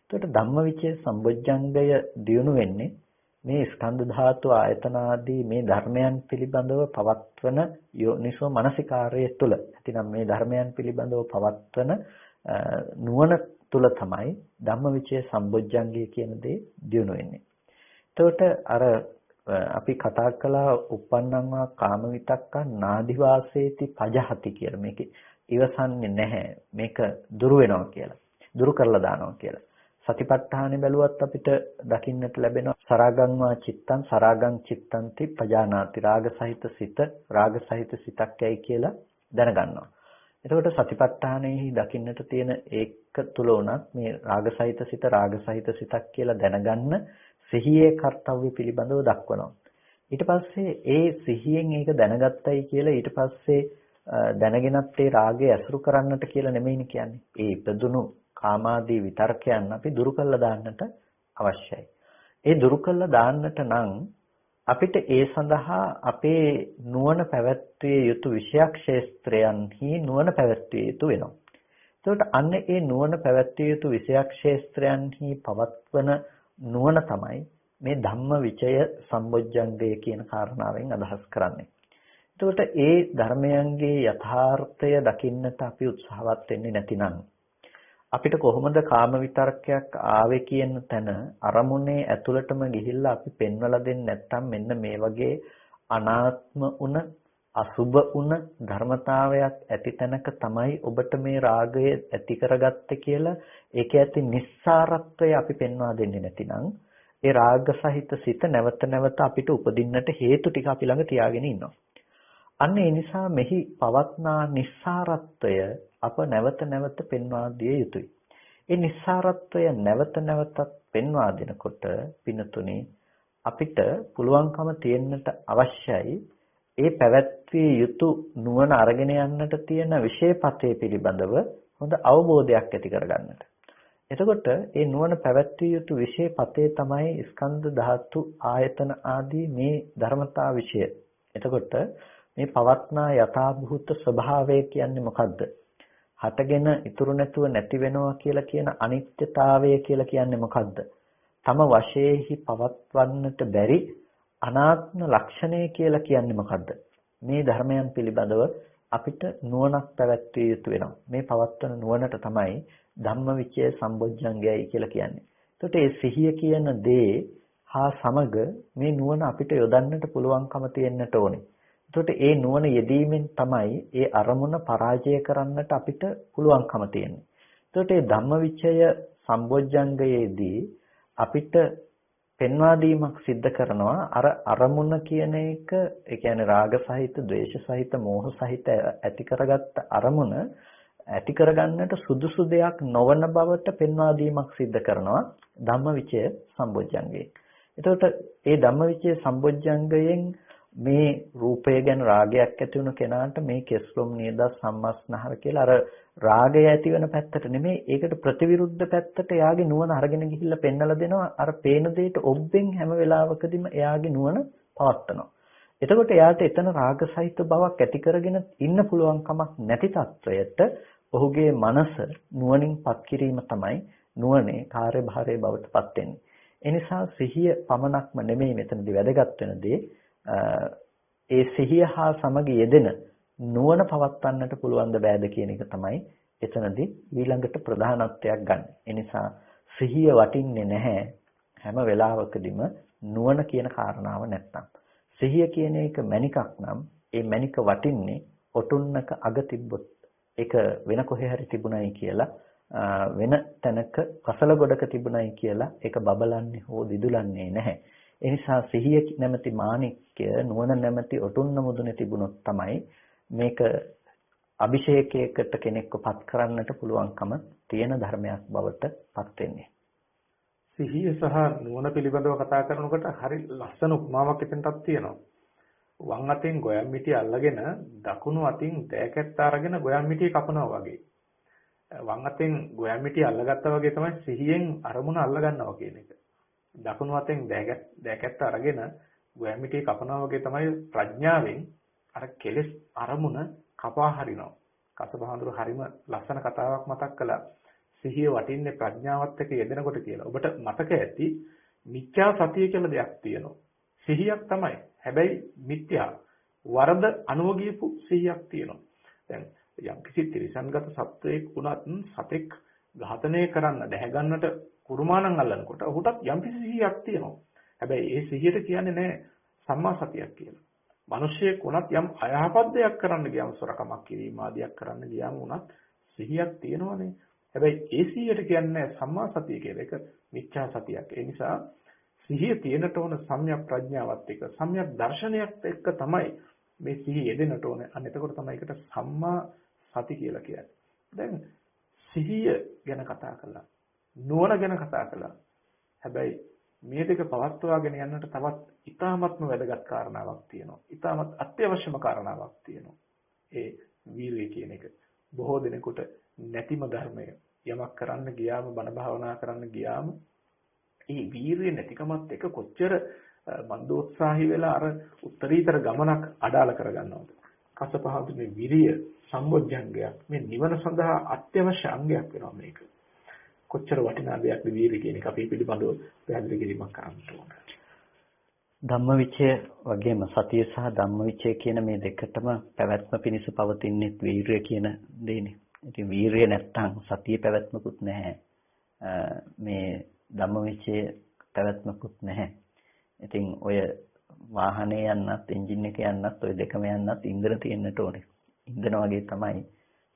එතකොට ධම්මවිචය සම්බොජ්ජංගය දියුණු වෙන්නේ මේ ස්කන්ධ ධාතු ආයතන ආදී මේ ධර්මයන් පිළිබඳව පවත්වන යෝනිසෝ මනසිකාරය තුළ. නැතිනම් මේ ධර්මයන් පිළිබඳව පවත්වන නුවණ තුළ තමයි ධම්මවිචය සම්බොජ්ජංගය කියන දේ දියුණු වෙන්නේ. එතකොට අර අපි කතා කළා uppannam va kama vitakka nadivaseeti pajahati කියලා. මේක ඉවසන්නේ නැහැ. මේක දුරු වෙනවා කියලා. දුරු කරලා දානවා කියලා. සතිපට්ඨානෙ බැලුවත් අපිට දකින්නට ලැබෙනවා සරාගං වා චිත්තං සරාගං චිත්තන්ති පජානාති. රාග සහිත සිත රාග සහිත සිතක් යයි කියලා දැනගන්නවා. එතකොට සතිපට්ඨානෙහි දකින්නට තියෙන ඒක තුල උනත් මේ රාග සහිත සිත රාග සහිත සිතක් කියලා දැනගන්න සිහියේ කාර්යය පිළිබඳව දක්වනවා. ඊට පස්සේ ඒ සිහියෙන් ඒක දැනගත්තයි කියලා ඊට පස්සේ දැනගෙනත් ඒ රාගය ඇසුරු කරන්නට කියලා නෙමෙයිනේ කියන්නේ. ඒ ඉපදුණු කාමාදී විතර්කයන් අපි දුරු කළා දාන්නට අවශ්‍යයි. ඒ දුරු කළා දාන්නට නම් අපිට ඒ සඳහා අපේ නුවණ පැවැත්විය යුතු විෂයක් ක්ෂේත්‍රයන්හි නුවණ පැවැත්විය යුතු වෙනවා. එතකොට අන්න ඒ නුවණ පැවැත්විය යුතු විෂයක් ක්ෂේත්‍රයන්හි පවත්වන නුවණ තමයි මේ ධම්මවිචය සම්බොජ්ජංගය කියන කාරණාවෙන් අදහස් කරන්නේ. එතකොට ඒ ධර්මයන්ගේ යථාර්ථය දකින්නට අපි උත්සාහවත් වෙන්නේ නැතිනම් අපිට කොහොමද කාම විතර්කයක් ආවේ කියන තැන අරමුණේ ඇතුළටම ගිහිල්ලා අපි පෙන්වලා දෙන්නේ නැත්නම් මෙන්න මේ වගේ අනාත්ම උන අසුබ උන ධර්මතාවයක් ඇති තැනක තමයි ඔබට මේ රාගය ඇති කරගත්තේ කියලා ඒක ඇති නිස්සාරත්වය අපි පෙන්වා දෙන්නේ නැතිනම් ඒ රාග සහිත සිත නැවත නැවත අපිට උපදින්නට හේතු ටික අපි ළඟ තියාගෙන ඉන්නවා. අන්න ඒ නිසා මෙහි පවත්නා නිස්සාරත්වය අප නැවත නැවත පෙන්වා දිය යුතුයි. ඒ නිස්සාරත්වය නැවත නැවතත් පෙන්වා දෙනකොට පිනතුනේ අපිට පුළුවන්කම තියෙන්නට අවශ්‍යයි ඒ පැවැත්විය යුතු නුවණ අරගෙන යන්නට තියෙන විශේෂපතේ පිළිබඳව හොඳ අවබෝධයක් ඇති කරගන්නට. එතකොට මේ නුවණ පැවැත්විය යුතු විශේෂ පතේ තමයි ස්කන්ධ ධාතු ආයතන ආදී මේ ධර්මතා විෂය. එතකොට මේ පවත්නා යථාභූත ස්වභාවය කියන්නේ මොකද්ද? හටගෙන ඉතුරු නැතුව නැති වෙනවා කියලා කියන අනිත්‍යතාවය කියලා කියන්නේ මොකද්ද? තම වශයෙන්හි පවත්වන්නට බැරි අනාත්ම ලක්ෂණය කියලා කියන්නේ මොකද්ද? මේ ධර්මයන් පිළිබඳව අපිට නුවණක් පැවැත්විය යුතු වෙනවා. මේ පවත්වන නුවණට තමයි ධම්මවිචය සම්බොජ්ජංගයයි කියලා කියන්නේ. එතකොට මේ සිහිය කියන දේ හා සමග මේ නුවණ අපිට යොදන්නට පුළුවන්කම තියෙන්නට ඕනේ. එතකොට ඒ නුවණ යෙදීමෙන් තමයි ඒ අරමුණ පරාජය කරන්නට අපිට පුළුවන්කම තියෙන්නේ. එතකොට මේ ධම්මවිචය සම්බොජ්ජංගයේදී අපිට පෙන්වා දීමක් සිද්ධ කරනවා අර අරමුණ කියන එක, ඒ කියන්නේ රාග සහිත, ද්වේෂ සහිත, මෝහ සහිත ඇති කරගත්ත අරමුණ ඇති කරගන්නට සුදුසු දෙයක් නොවන බවට පෙන්වා දීමක් සිද්ධ කරනවා ධම්මවිචය සම්බොජ්ජංගයෙන්. එතකොට මේ ධම්මවිචය සම්බොජ්ජංගයෙන් මේ රූපය ගැන රාගයක් ඇති වුණු කෙනාට මේ කෙස්ලොම් නියද සම්මස්නහර කියලා අර රාගය ඇති වෙන පැත්තට නෙමෙයි, ඒකට ප්‍රතිවිරුද්ධ පැත්තට එයාගේ නුවණ අරගෙන ගිහිල්ලා පෙන්නලා දෙනවා. අර පේන දෙයට ඔබෙන් හැම වෙලාවකදීම එයාගේ නුවණ පවත්නවා. එතකොට එයාට එතන රාග සහිත බවක් ඇති කරගෙන ඉන්න පුළුවන් කමක් නැති තත්වයට ඔහුගේ මනස නුවණින් පත් කිරීම තමයි නුවණේ කාර්යභාරයේ බවට පත් වෙන්නේ. ඒ නිසා සිහිය පමණක්ම නෙමෙයි මෙතනදී වැදගත් වෙන දේ, ඒ සිහිය හා සමග යෙදෙන නුවණ පවත්වන්නට පුළුවන් ද බෑද කියන එක තමයි එතනදී ඊළඟට ප්‍රධානත්වයක් ගන්න. ඒ නිසා සිහිය වටින්නේ නැහැ හැම වෙලාවකදීම නුවණ කියන කාරණාව නැත්තම්. සිහිය කියන එක මණිකක් නම් ඒ මණික වටින්නේ ඔටුන්නක අග තිබ්බොත්. ඒක වෙන කොහේ හරි තිබුණයි කියලා, වෙන තැනක කසල ගොඩක තිබුණයි කියලා ඒක බබලන්නේ හෝ දිදුලන්නේ නැහැ. ඒ නිසා සිහිය නැමැති මාණික්ය නුවණ නැමැති ඔටුන්න මුදුනේ තිබුණොත් තමයි මේක අභිෂේකයකට කෙනෙක්ව පත් කරන්නට පුළුවන්කම තියෙන ධර්මයක් බවට පත් වෙන්නේ. සිහිය සහ නුවණ පිළිබඳව කතා කරනකොට හරි ලස්සන උපමාවක් එතනටත් තියෙනවා. වම් අතින් ගොයම් මිටි අල්ලගෙන දකුණු අතින් දෑකැත්ත අරගෙන ගොයම් මිටි කපනවා වගේ. වම් අතින් ගොයම් මිටි අල්ලගත්තා වගේ තමයි සිහියෙන් අරමුණ අල්ලගන්නවා කියන එක. දකුණු අතින් දෑකැත්ත අරගෙන ගොයම් මිටි කපනවා වගේ තමයි ප්‍රඥාවෙන් අර කෙලෙස් අරමුණ කපා හරිනවා. කසබහඳුර හරිම ලස්සන කතාවක් මතක් කළා. සිහිය වටින්නේ ප්‍රඥාවත් එක්ක යෙදෙනකොට කියලා. ඔබට මතක ඇති මිත්‍යා සතිය කියලා දෙයක් තියෙනවා. සිහියක් තමයි. හැබැයි මිත්‍යා වරද අනුව ගියපු සිහියක් තියෙනවා. දැන් යම් කිසි ත්‍රිසංගත සත්වයක් වුණත් සතෙක් ඝාතනය කරන්න දැහැ ගන්නට කුරුමානම් අල්ලනකොට ඔහුටත් යම් කිසි සිහියක් තියෙනවා. හැබැයි ඒ සිහියට කියන්නේ නැහැ සම්මා සතියක් කියලා. මිනිස්සෙක් වුණත් යම් අයහපත් දෙයක් කරන්න ගියාම, සොරකමක් කිරීම ආදියක් කරන්න ගියාම වුණත් සිහියක් තියෙනවනේ. හැබැයි ඒ සිහියට කියන්නේ සම්මා සතිය කියලා. ඒක මිත්‍යා සතියක්. ඒ නිසා සිහිය තියෙනට ඕන සම්‍යක් ප්‍රඥාවත් එක්ක, සම්‍යක් දර්ශනයත් එක්ක තමයි මේ සිහිය යෙදෙන්නට ඕනේ. අන්න එතකොට තමයි ඒකට සම්මා සති කියලා කියන්නේ. දැන් සිහිය ගැන කතා කළා, නුවණ ගැන කතා කළා. හැබැයි මේ දෙක පවත්වාගෙන යන්නට තවත් ඉතාමත්ම වැදගත් කාරණාවක් තියෙනවා. ඉතාමත් අත්‍යවශ්‍යම කාරණාවක් තියෙනවා. ඒ වීරිය කියන එක. බොහෝ දෙනෙකුට නැතිම ධර්මය. යමක් කරන්න ගියාම, බණ භාවනා කරන්න ගියාම ඒ වීරිය නැතිකමත් එක කොච්චර මන්දෝත්සාහී වෙලා අර උත්තරීතර ගමනක් අඩාල කරගන්නවද? කසපහතුනේ විරිය සම්බොජ්ජංගයක් මේ නිවන සඳහා අත්‍යවශ්‍ය අංගයක් වෙනවා මේක. කොච්චර වටිනා දෙයක්ද වීරිය කියන එක අපි පිළිබඳව පැහැදිලි කිරීමක් කරන්න ඕන. ධම්මවිචය වගේම සතිය සහ ධම්මවිචය කියන මේ දෙකටම පැවැත්ම පිණිස පවතින්නේ වීරිය කියන දෙයනේ. ඉතින් වීරිය නැත්තම් සතිය පැවැත්මකුත් නැහැ. මේ ධම්මවිචය පැවැත්මකුත් නැහැ. ඉතින් ඔය වාහනේ යන්නත්, එන්ජින් එක යන්නත්, ඔය දෙකම යන්නත් ඉන්ධන තියෙන්නට ඕනේ. ඉන්ධන වගේ තමයි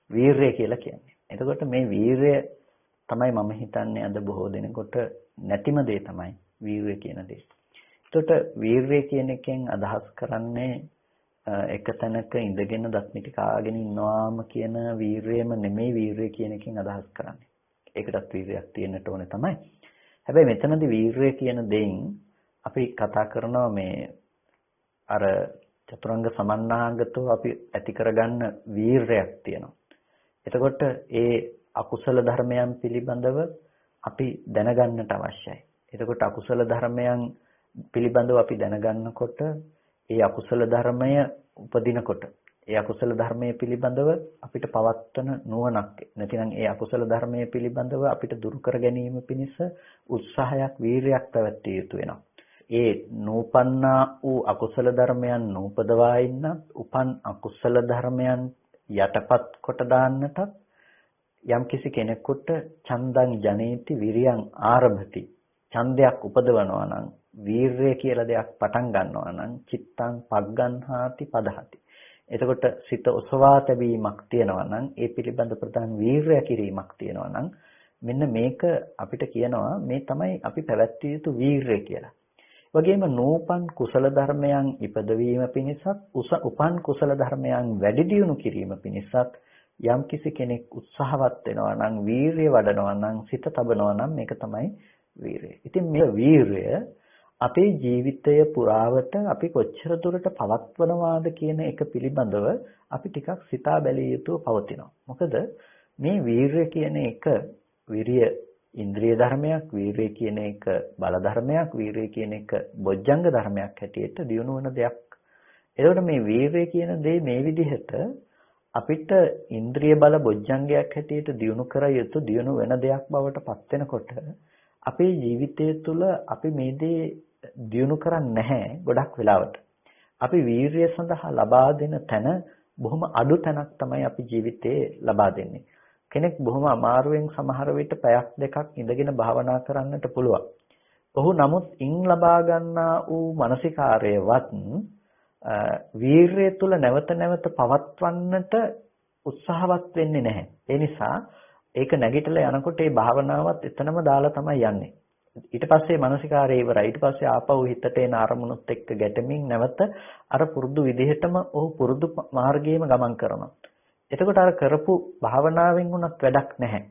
වීරිය කියලා කියන්නේ. එතකොට මේ වීරිය තමයි මම හිතන්නේ අද බොහෝ දෙනෙකුට නැතිම දේ තමයි වීරිය කියන දේ. එතකොට වීරිය කියන එකෙන් අදහස් කරන්නේ එක තැනක ඉඳගෙන දත් මිටි කාගෙන ඉන්නවාම කියන වීරියම නෙමෙයි වීරිය කියන එකෙන් අදහස් කරන්නේ. ඒකටත් වීරියක් තියෙන්නට ඕනේ තමයි. හැබැයි මෙතනදී වීරිය කියන දෙයින් අපි කතා කරනවා මේ අර චතුරංග සමන්නාගතව අපි ඇති කරගන්න වීරයක් තියෙනවා. එතකොට ඒ අකුසල ධර්මයන් පිළිබඳව අපි දැනගන්නට අවශ්‍යයි. එතකොට අකුසල ධර්මයන් පිළිබඳව අපි දැනගන්නකොට ඒ අකුසල ධර්මය උපදිනකොට ඒ අකුසල ධර්මයේ පිළිබඳව අපිට පවත්වන නුවණක් නැතිනම් ඒ අකුසල ධර්මයේ පිළිබඳව අපිට දුරු කර ගැනීම පිණිස උත්සාහයක් වීරියක් පැවැත්විය යුතු වෙනවා. ඒ නූපන්නා වූ අකුසල ධර්මයන් නූපදවා ඉන්න උපන් අකුසල ධර්මයන් යටපත් කොට දාන්නට යම්කිසි කෙනෙකුට චන්දං ජනේති විරියං ආරභති ඡන්දයක් උපදවනවා නම් වීරය කියලා දෙයක් පටන් ගන්නවා නම් චිත්තං පග්ගන්හාති පදහති. එතකොට සිත ඔසවා තැබීමක් තියෙනවා නම් ඒ පිළිබඳ ප්‍රධාන වීරය කිරීමක් තියෙනවා නම් මෙන්න මේක අපිට කියනවා මේ තමයි අපි පැවැත්විය යුතු වීරය කියලා. වගේම නූපන් කුසල ධර්මයන් ඉපදවීම පිණිසත් උපන් කුසල ධර්මයන් වැඩි දියුණු කිරීම පිණිසත් යම්කිසි කෙනෙක් උත්සාහවත් වෙනවා නම් වීරිය වඩනවා නම් සිත තබනවා නම් මේක තමයි වීරිය. ඉතින් මේ වීරිය අපේ ජීවිතය පුරාවට අපි කොච්චර දුරට පවත්වනවාද කියන එක පිළිබඳව අපි ටිකක් සිතා බැලිය යුතුව පවතිනවා. මොකද මේ වීරිය කියන එක විරිය ඉන්ද්‍රිය ධර්මයක්, වීරිය කියන එක බල ධර්මයක්, වීරිය කියන එක බොජ්ජංග ධර්මයක් හැටියට දියුණු වෙන දෙයක්. එතකොට මේ වීරිය කියන දේ මේ විදිහට අපිට ඉන්ද්‍රිය බල බොජ්ජංගයක් හැටියට දියුණු කර යුතු දියුණු වෙන දෙයක් බවට පත් වෙනකොට අපේ ජීවිතය තුළ අපි මේ දේ දියුණු කරන්නේ නැහැ ගොඩක් වෙලාවට. අපි වීරිය සඳහා ලබා දෙන තැන බොහොම අඩු තැනක් තමයි අපි ජීවිතේ ලබා දෙන්නේ. කෙනෙක් බොහොම අමාරුවෙන් සමහර විට පැයක් දෙකක් ඉඳගෙන භාවනා කරන්නට පුළුවන්. ඔහු නමුත් ඉන් ලබා ගන්නා වූ මානසිකාරයවත් වීරිය තුළ නැවත නැවත පවත්වන්නට උත්සාහවත් වෙන්නේ නැහැ. ඒ නිසා ඒක නැගිටලා යනකොට ඒ භාවනාවත් එතනම දාලා තමයි යන්නේ. ඊට පස්සේ මානසිකාරය ඉවරයි. ඊට පස්සේ ආපහු හිතට එන අරමුණුත් එක්ක ගැටෙමින් නැවත අර පුරුදු විදිහටම ඔහු පුරුදු මාර්ගයේම ගමන් කරනවා. එතකොට අර කරපු භාවනාවෙන් උනත් වැඩක් නැහැ.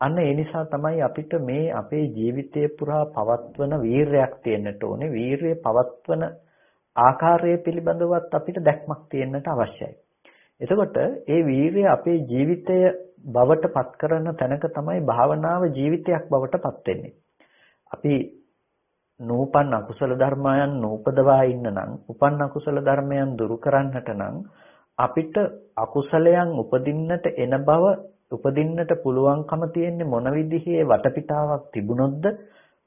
අන්න ඒ නිසා තමයි අපිට මේ අපේ ජීවිතය පුරා පවත්වන වීරයක් තියෙන්නට ඕනේ. වීරිය පවත්වන ආකාරය පිළිබඳවත් අපිට දැක්මක් තියෙන්නට අවශ්‍යයි. එතකොට ඒ වීරිය අපේ ජීවිතය බවට පත් කරන තැනක තමයි භාවනාව ජීවිතයක් බවට පත් වෙන්නේ. අපි නූපන් අකුසල ධර්මයන් නූපදවා ඉන්න නම් උපන් අකුසල ධර්මයන් දුරු කරන්නට නම් අපිට අකුසලයන් උපදින්නට එන බව උපදින්නට පුළුවන්කම තියෙන්නේ මොන විදිහේ වටපිටාවක් තිබුණොත්ද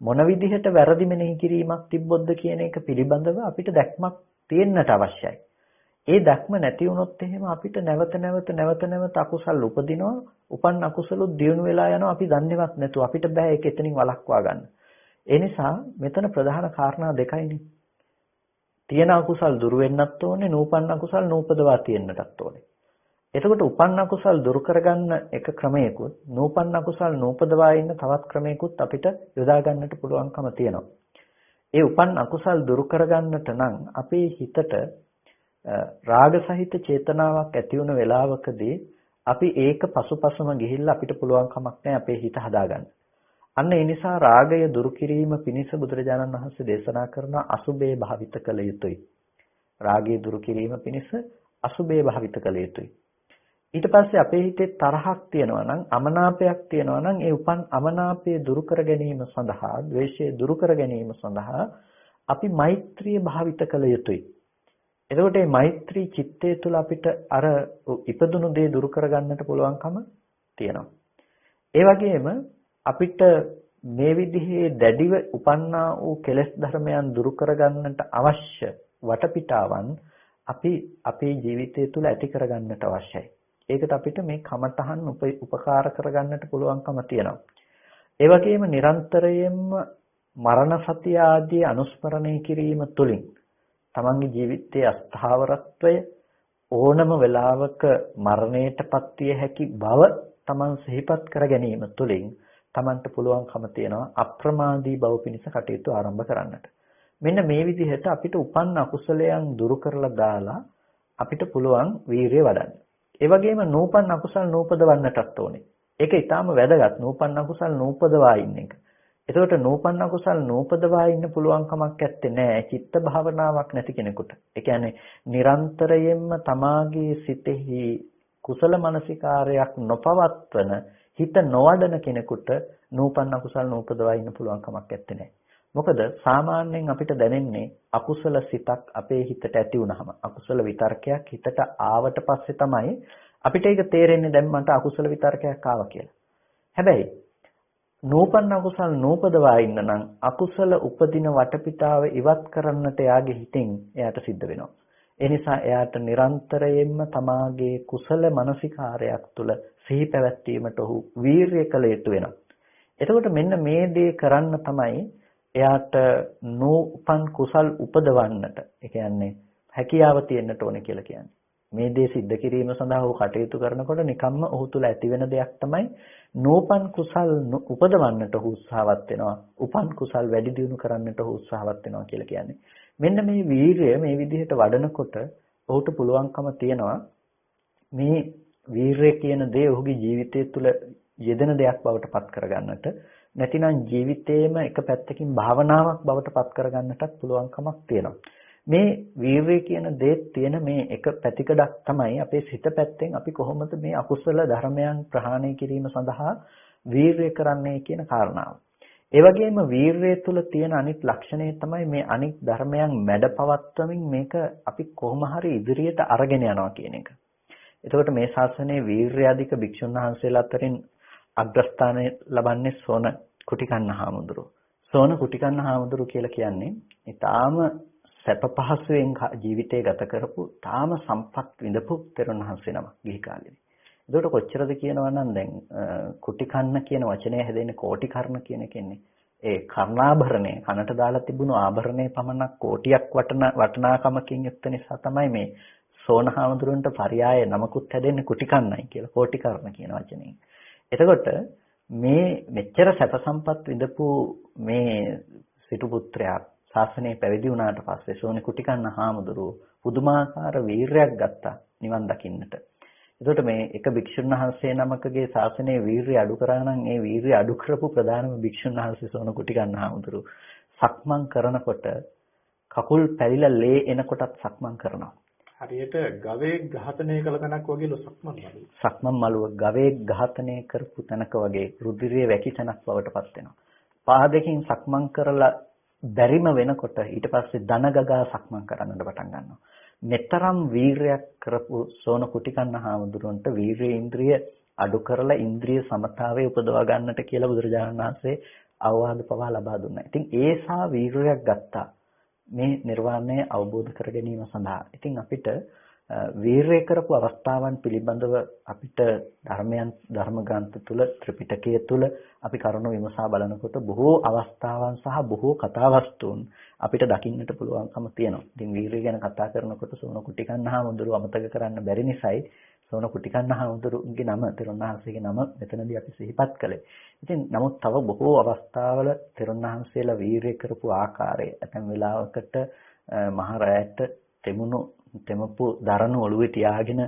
මොන විදිහට වැරදි මෙනෙහි කිරීමක් තිබ්බොත්ද කියන එක පිළිබඳව අපිට දැක්මක් තියෙන්නට අවශ්‍යයි. ඒ දැක්ම නැති වුණොත් එහෙම අපිට නැවත අකුසල් උපදිනවා. උපන් අකුසලුත් දියුණු වෙලා යනවා. අපි දන්නේවත් නැතුව අපිට බෑ ඒක එතනින් වළක්වා ගන්න. ඒ නිසා මෙතන ප්‍රධාන කාරණා දෙකයිනේ. තියෙන අකුසල් දුරු වෙන්නත් ඕනේ, නූපන් අකුසල් නූපදවා තියෙන්නටත් ඕනේ. එතකොට උපන් අකුසල් දුරු කරගන්න එක ක්‍රමයකුත්, නූපන් අකුසල් නූපදවා ඉන්න තවත් ක්‍රමයකුත් අපිට යොදා ගන්නට පුළුවන්කම තියෙනවා. ඒ උපන් අකුසල් දුරු කරගන්නට නම් අපේ හිතට රාග සහිත චේතනාවක් ඇති වුණ වෙලාවකදී අපි ඒක පසුපසම ගිහිල්ලා අපිට පුළුවන් කමක් නැහැ අපේ හිත හදාගන්න. අන්න ඒ නිසා රාගය දුරු කිරීම පිණිස බුදුරජාණන් වහන්සේ දේශනා කරන අසුබේ භාවිත කළ යුතුයි. රාගය දුරු කිරීම පිණිස අසුබේ භාවිත කළ යුතුයි. ඊට පස්සේ අපේ හිතේ තරහක් තියෙනවා නම්, අමනාපයක් තියෙනවා නම් ඒ උපන් අමනාපය දුරු කර ගැනීම සඳහා, ද්වේෂය දුරු කර ගැනීම සඳහා අපි මෛත්‍රිය භාවිත කළ යුතුයි. එතකොට මේ මෛත්‍රී චිත්තය තුළ අපිට අර ඉපදුණු දේ දුරු කරගන්නට පුළුවන්කම තියෙනවා. ඒ වගේම අපිට මේ විදිහේ දැඩිව උපන්නා වූ කෙලෙස් ධර්මයන් දුරු කරගන්නට අවශ්‍ය වටපිටාවන් අපි අපේ ජීවිතය තුළ ඇති කරගන්නට අවශ්‍යයි. ඒකට අපිට මේ කමතහන් උපකාර කරගන්නට පුළුවන්කම තියෙනවා. ඒ වගේම නිරන්තරයෙන්ම මරණ සතිය ආදී අනුස්මරණය කිරීම තුළින් තමන්ගේ ජීවිතයේ අස්ථාවරත්වය ඕනම වෙලාවක මරණයටපත් විය හැකි බව තමන් සිහිපත් කර ගැනීම තුළින් තමන්ට පුළුවන්කම තියෙනවා අප්‍රමාදී බව පිණිස කටයුතු ආරම්භ කරන්නට. මෙන්න මේ විදිහට අපිට උපන් අකුසලයන් දුරු කරලා දාලා අපිට පුළුවන් වීරිය වඩන්න. ඒ වගේම නූපන් අකුසල් නූපදවන්නටත් ඕනේ. ඒක ඊටාම වැදගත්. නූපන් අකුසල් නූපදවා ඉන්න එක. එතකොට නූපන් අකුසල් නූපදවා ඉන්න පුළුවන් කමක් නැත්තේ නෑ චිත්ත භාවනාවක් නැති කෙනෙකුට. ඒ කියන්නේ නිරන්තරයෙන්ම තමාගේ සිතෙහි කුසල මනසිකාරයක් නොපවත්වන හිත නොවඩන කෙනෙකුට නූපන් අකුසල් නූපදවා ඉන්න පුළුවන් කමක් නැත්තේ. මොකද සාමාන්‍යයෙන් අපිට දැනෙන්නේ අකුසල සිතක් අපේ හිතට ඇති වුනහම අකුසල විතර්කයක් හිතට ආවට පස්සේ තමයි අපිට ඒක තේරෙන්නේ දැන් මට අකුසල විතර්කයක් ආවා කියලා. හැබැයි නූපන් අකුසල් නූපදවා ඉන්න නම් අකුසල උපදින වටපිටාව ඉවත් කරන්නට එයාගේ හිතෙන් එයාට සිද්ධ වෙනවා. ඒ නිසා එයාට නිරන්තරයෙන්ම තමාගේ කුසල මානසිකාරයක් තුළ සිහි පැවැත්වීමට ඔහු වීරිය කළ යුතු වෙනවා. එතකොට මෙන්න මේ දේ කරන්න තමයි එයාට නූපන් කුසල් උපදවන්නට, ඒ කියන්නේ හැකියාව තියෙන්නට ඕනේ කියලා කියන්නේ. මේ දේ සිද්ධ කිරීම සඳහා ඔහු කටයුතු කරනකොට නිකම්ම ඔහු තුල ඇතිවෙන දෙයක් තමයි නූපන් කුසල් උපදවන්නට ඔහු උත්සාහවත් වෙනවා. උපන් කුසල් වැඩි දියුණු කරන්නට ඔහු උත්සාහවත් වෙනවා කියලා කියන්නේ. මෙන්න මේ වීරිය මේ විදිහට වඩනකොට ඔහුට පුළුවන්කම තියෙනවා මේ වීරිය කියන දේ ඔහුගේ ජීවිතය තුළ යෙදෙන දෙයක් බවට පත් කරගන්නට. නැතිනම් ජීවිතේම එක පැත්තකින් භාවනාවක් බවට පත් කරගන්නටත් පුළුවන්කමක් තියෙනවා. මේ වීරිය කියන දේ තියෙන මේ එක පැතිකඩක් තමයි අපේ සිත පැත්තෙන් අපි කොහොමද මේ අකුසල ධර්මයන් ප්‍රහාණය කිරීම සඳහා වීරිය කරන්නේ කියන කාරණාව. ඒ වගේම වීරිය තුළ තියෙන අනිත් ලක්ෂණය තමයි මේ අනිත් ධර්මයන් මැඩපවත්වමින් මේක අපි කොහොම හරි ඉදිරියට අරගෙන යනවා කියන එක. එතකොට මේ ශාසනයේ වීරිය අධික භික්ෂුන් වහන්සේලා අතරින් අග්‍රස්ථානය ලබන්නේ සෝන කුටිකන්න හාමුදුරුවෝ. සෝන කුටිකන්න හාමුදුරුවෝ කියලා කියන්නේ ඊටාම සැප පහසුවෙන් ජීවිතය ගත කරපු තාම සම්පත් විඳපු තෙරුන් වහන්සේ නමක් ගිහි කාලේ. ඒකට කොච්චරද කියනවා නම් දැන් කුටිකන්න කියන වචනය හැදෙන්නේ කෝටි කර්ණ කියන එකනේ. ඒ කර්ණාභරණය කනට දාලා තිබුණු ආභරණය පමණක් කෝටියක් වටිනාකමකින් යුක්ත නිසා තමයි මේ සෝන හාමුදුරන්ට පරයාය නමකුත් හැදෙන්නේ කුටිකන්නයි කියලා. කෝටි කර්ණ කියන වචනේ. එතකොට මේ මෙච්චර සැප සම්පත් විඳපු මේ සිටු පුත්‍රයා ශාසනය පැවිදි වුණාට පස්සේ සෝනි කුටිකන්න හාමුදුරුවෝ පුදුමාකාර වීරයක් ගත්තා නිවන් දකින්නට. එතකොට මේ එක භික්ෂුන් වහන්සේ නමකගේ ශාසනයේ වීරිය අඩු කරා නම් ඒ වීරිය අඩු කරපු ප්‍රධානම භික්ෂුන් වහන්සේ සෝන කුටිකන්න හාමුදුරුවෝ සක්මන් කරනකොට කකුල් පැලිලා ලේ එනකොටත් සක්මන් කරනවා. හරියට ගවයෙක් ඝාතනය කළ තැනක් වගේ සක්මන් මළුව. සක්මන් මළුව ගවයෙක් ඝාතනය කරපු තැනක වගේ රුධිරයේ වැකි තැනක් බවට පත් වෙනවා. පාදකින් සක්මන් කරලා බැරිම වෙනකොට ඊට පස්සේ දන ගගා සක්මන් කරන්නට පටන් ගන්නවා. මෙතරම් වීරයක් කරපු සෝන කුටිකන්න හාමුදුරුවන්ට වීරිය ඉන්ද්‍රිය අඩු කරලා ඉන්ද්‍රිය සමතාවයේ උපදවා ගන්නට කියලා බුදුරජාණන් වහන්සේ අවවාද පවා ලබා දුන්නා. ඉතින් ඒසා වීරයක් ගත්තා මේ නිර්වාණය අවබෝධ කර ගැනීම සඳහා. ඉතින් අපිට වීරය කරපු අවස්ථාවන් පිළිබඳව අපිට ධර්ම ග්‍රන්ථ තුල ත්‍රිපිටකය තුල අපි කරුණු විමසා බලනකොට බොහෝ අවස්ථාවන් සහ බොහෝ කතාවස්තුන් අපිට දකින්නට පුළුවන්කම තියෙනවා. ඉතින් වීරය ගැන කතා කරනකොට සෝන කුටිකන්න හාමුදුරුවෝ අමතක කරන්න බැරි නිසායි සෝන කුටිකන්න හාමුදුරුවෝගේ නම තෙරුණාහන්සේගේ නම මෙතනදී අපි සිහිපත් කළේ. ඉතින් නමුත් තව බොහෝ අවස්ථාවල තෙරුණාහන්සේලා වීරය කරපු ආකාරය ඇතැම් වෙලාවකට මහ රැයට තෙමපු දරණු ඔළුවේ තියාගෙන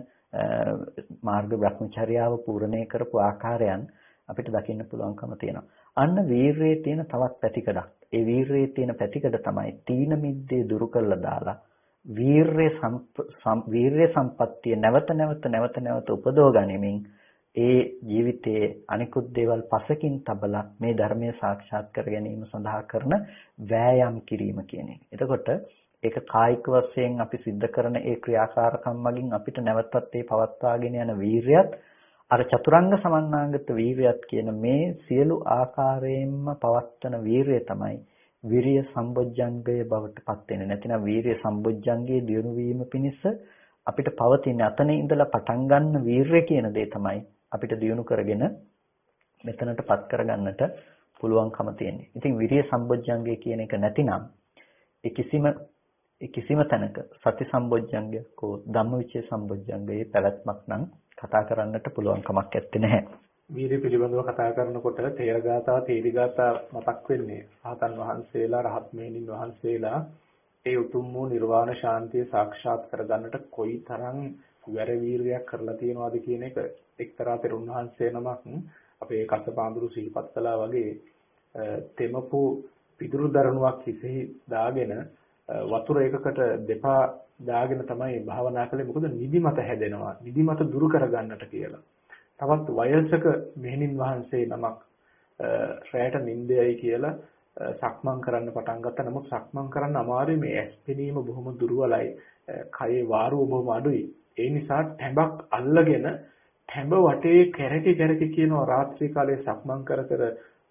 මාර්ග බ්‍රහ්මචර්යාව පූර්ණේ කරපු ආකාරයන් අපිට දකින්න පුළුවන්කම තියෙනවා. අන්න වීරයේ තියෙන තවත් පැතිකඩක්. ඒ වීරයේ තියෙන පැතිකඩ තමයි තීන මිද්දේ දුරු කරලා දාලා වීරය සම්පත්තිය නැවත උපදව ගනිමින් ඒ ජීවිතයේ අනිකුත් දේවල් පසකින් තබලා මේ ධර්මය සාක්ෂාත් කර ගැනීම සඳහා කරන වෑයම් කිරීම කියන එක. එතකොට ඒක කායික වශයෙන් අපි සිද්ධ කරන ඒ ක්‍රියාකාරකම් මගින් අපිට නැවතත් ඒ පවත්වාගෙන යන වීරියත් අර චතුරංග සමන්නාගත වීරියත් කියන මේ සියලු ආකාරයෙන්ම පවත්වන වීරිය තමයි විරිය සම්බොජ්ජංගය බවට පත් වෙන්නේ. නැතිනම් වීරිය සම්බොජ්ජංගයේ දියුණු වීම පිණිස අපිට පවතින අතන ඉඳලා පටන් ගන්න වීරිය කියන දේ තමයි අපිට දියුණු කරගෙන මෙතනටපත් කරගන්නට පුළුවන්කම තියෙන්නේ. ඉතින් විරිය සම්බොජ්ජංගය කියන එක නැතිනම් කිසිම තැනක සති සම්බොජ්ජංගය කෝ ධම්මවිචේ සම්බොජ්ජංගයේ පැවැත්මක් නම් කතා කරන්නට පුළුවන් කමක් නැත්තේ නැහැ. වීරිය පිළිබඳව කතා කරනකොට තේරගාථා තේරිගාථා මතක් වෙන්නේ. රහතන් වහන්සේලා රහත් මෙහෙණින් වහන්සේලා ඒ උතුම් වූ නිර්වාණ ශාන්තිය සාක්ෂාත් කරගන්නට කොයිතරම් වැර වීරියක් කරලා තියෙනවද කියන එක එක්තරා තෙරුන් වහන්සේ නමක් අපේ කසපාඳුරු සිහිපත් කළා වගේ තෙමපු පිටුරු දරණුවක් හිසෙහි දාගෙන වතුර එකකට දෙපා දාගෙන තමයි භාවනා කළේ. මොකද නිදිමත හැදෙනවා. නිදිමත දුරු කරගන්නට කියලා. තවත් වයසක මෙහෙණින් වහන්සේ නමක් රැයට නිින්දයයි කියලා සක්මන් කරන්න පටන් ගත්තා. නමුත් සක්මන් කරන්න අමාරුයි, මේ ඇස් පෙනීම බොහොම දුර්වලයි, කයේ වාරුව බොහොම අඩුයි. ඒ නිසා ටැඹක් අල්ලගෙන ටැඹ වටේ කැරකි කියනවා රාත්‍රී කාලයේ සක්මන් කර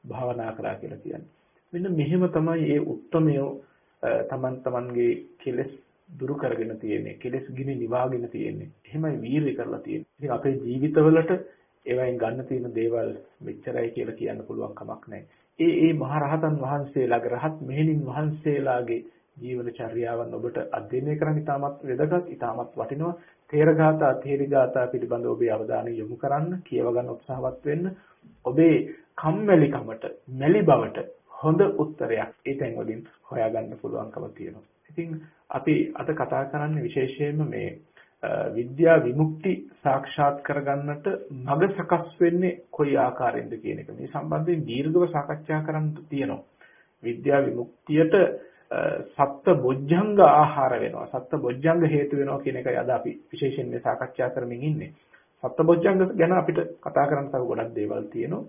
භාවනා කරා කියලා කියන්නේ. මෙන්න මෙහෙම තමයි මේ උත්තරමය තමන්ගේ කෙලෙස් දුරු කරගෙන තියෙන්නේ, කෙලෙස් ගිනි නිවාගෙන තියෙන්නේ. එහෙමයි වීරිය කරලා තියෙන්නේ. ඉතින් අපේ ජීවිතවලට ඒවයින් ගන්න තියෙන දේවල් මෙච්චරයි කියලා කියන්න පුළුවන් කමක් නැහැ. ඒ මහරහතන් වහන්සේලාගේ රහත් මෙහෙණින් වහන්සේලාගේ ජීවන චර්යාවන් ඔබට අධ්‍යයනය කරන්න ඉතාමත් වැදගත්, ඉතාමත් වටිනවා. තේරගාථා, තේරිගාථා පිළිබඳව ඔබේ අවධානය යොමු කරන්න, කියව ගන්න උත්සාහවත් වෙන්න. ඔබේ කම්මැලිකමට, මැලි බවට හොඳ උත්තරයක් ඒ තැන් වලින් හොයාගන්න පුළුවන්කම තියෙනවා. ඉතින් අපි අද කතා කරන්නේ විශේෂයෙන්ම මේ විද්‍යා විමුක්ති සාක්ෂාත් කරගන්නට මඟ සකස් වෙන්නේ කොයි ආකාරයෙන්ද කියන එක. මේ සම්බන්ධයෙන් දීර්ඝව සාකච්ඡා කරන්න තියෙනවා. විද්‍යා විමුක්තියට සත්ත්ව බොජ්ජංග ආහාර වෙනවා, සත්ත්ව බොජ්ජංග හේතු වෙනවා කියන එකයි අද අපි විශේෂයෙන් මේ සාකච්ඡා කරමින් ඉන්නේ. සත්ත්ව බොජ්ජංග ගැන අපිට කතා කරන්න තව ගොඩක් දේවල් තියෙනවා.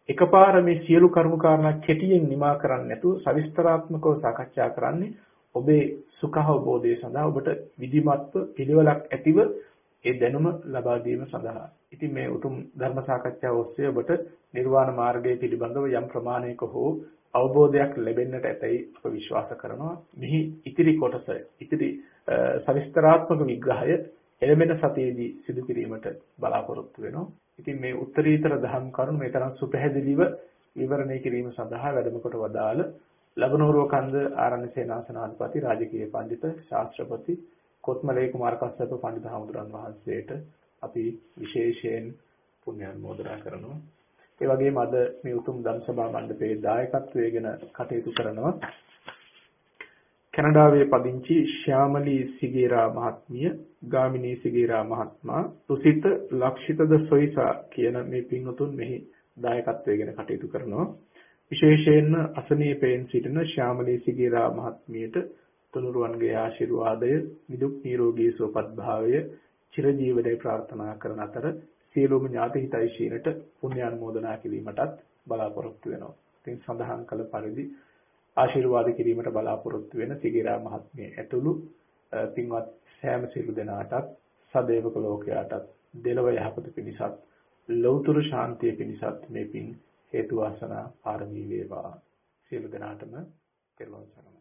එකපාර මේ සියලු කරුණු කාරණා කෙටියෙන් නිමා කරන්නේ නැතුව සවිස්තරාත්මකව සාකච්ඡා කරන්නේ ඔබේ සුඛාවබෝධය සඳහා, ඔබට විධිමත්ව පිළිවෙලක් ඇතිව ඒ දැනුම ලබා දීම සඳහා. ඉතින් මේ උතුම් ධර්ම සාකච්ඡාව ඔස්සේ ඔබට නිර්වාණ මාර්ගය පිළිබඳව යම් ප්‍රමාණයක හෝ අවබෝධයක් ලැබෙන්නට ඇතයි අප විශ්වාස කරනවා. මෙහි ඉතිරි කොටස, ඉතිරි සවිස්තරාත්මක විග්‍රහය එළමෙන සතියේදී සිදු කිරීමට බලාපොරොත්තු වෙනවා. ඉතින් මේ උත්තරීතර දහම් කරුණු මේ තරම් සුපැහැදිලිව විවරණය කිරීම සඳහා වැඩම කොට වදාළ ලබනෝරුව කන්ද ආරණ්‍ය සේනාසනාධිපති රාජකීය පඬිත ශාස්ත්‍රපති කොත්මලේ කුමාර කස්සප පඬිත හමුදුරන් වහන්සේට අපි විශේෂයෙන් පුණ්‍ය අනුමෝදනා කරනවා. ඒ වගේම අද මේ උතුම් ධම් සභා මණ්ඩපයේ දායකත්වයෙන් කටයුතු කරනවා කැනඩාවේ පදිංචි ශ්‍යාමලී සිගේරා මහත්මිය, ගාමිණී සිගේරා මහත්මයා, සුසිත ලක්ෂිතද සොයිසා කියන මේ පින්වතුන් මෙහි දායකත්වයෙන් කටයුතු කරනවා. විශේෂයෙන්ම අසනීපයෙන් සිටින ශ්‍යාමලී සිගේරා මහත්මියට තුනුරුවන්ගේ ආශිර්වාදය, නිදුක් නිරෝගී සුවපත් භාවය, චිරජීවනයේ ප්‍රාර්ථනා කරන අතර සියලුම ඥාති හිතයිශීනට පුණ්‍ය අනුමෝදනා කිරීමටත් බලාපොරොත්තු වෙනවා. ඉතින් සඳහන් කළ පරිදි ආශිර්වාද කිරීමට බලාපොරොත්තු වෙන සිගේරා මහත්මිය ඇතුළු පින්වත් සෑම සියලු දෙනාටත්, සදේවක ලෝකයාටත් දෙලොව යහපත පිණිසත්, ලෞතුරු ශාන්තිය පිණිසත් මේ පින් හේතු වාසනා පාරමී වේවා. සියලු දෙනාටම තෙරුවන් සරණයි.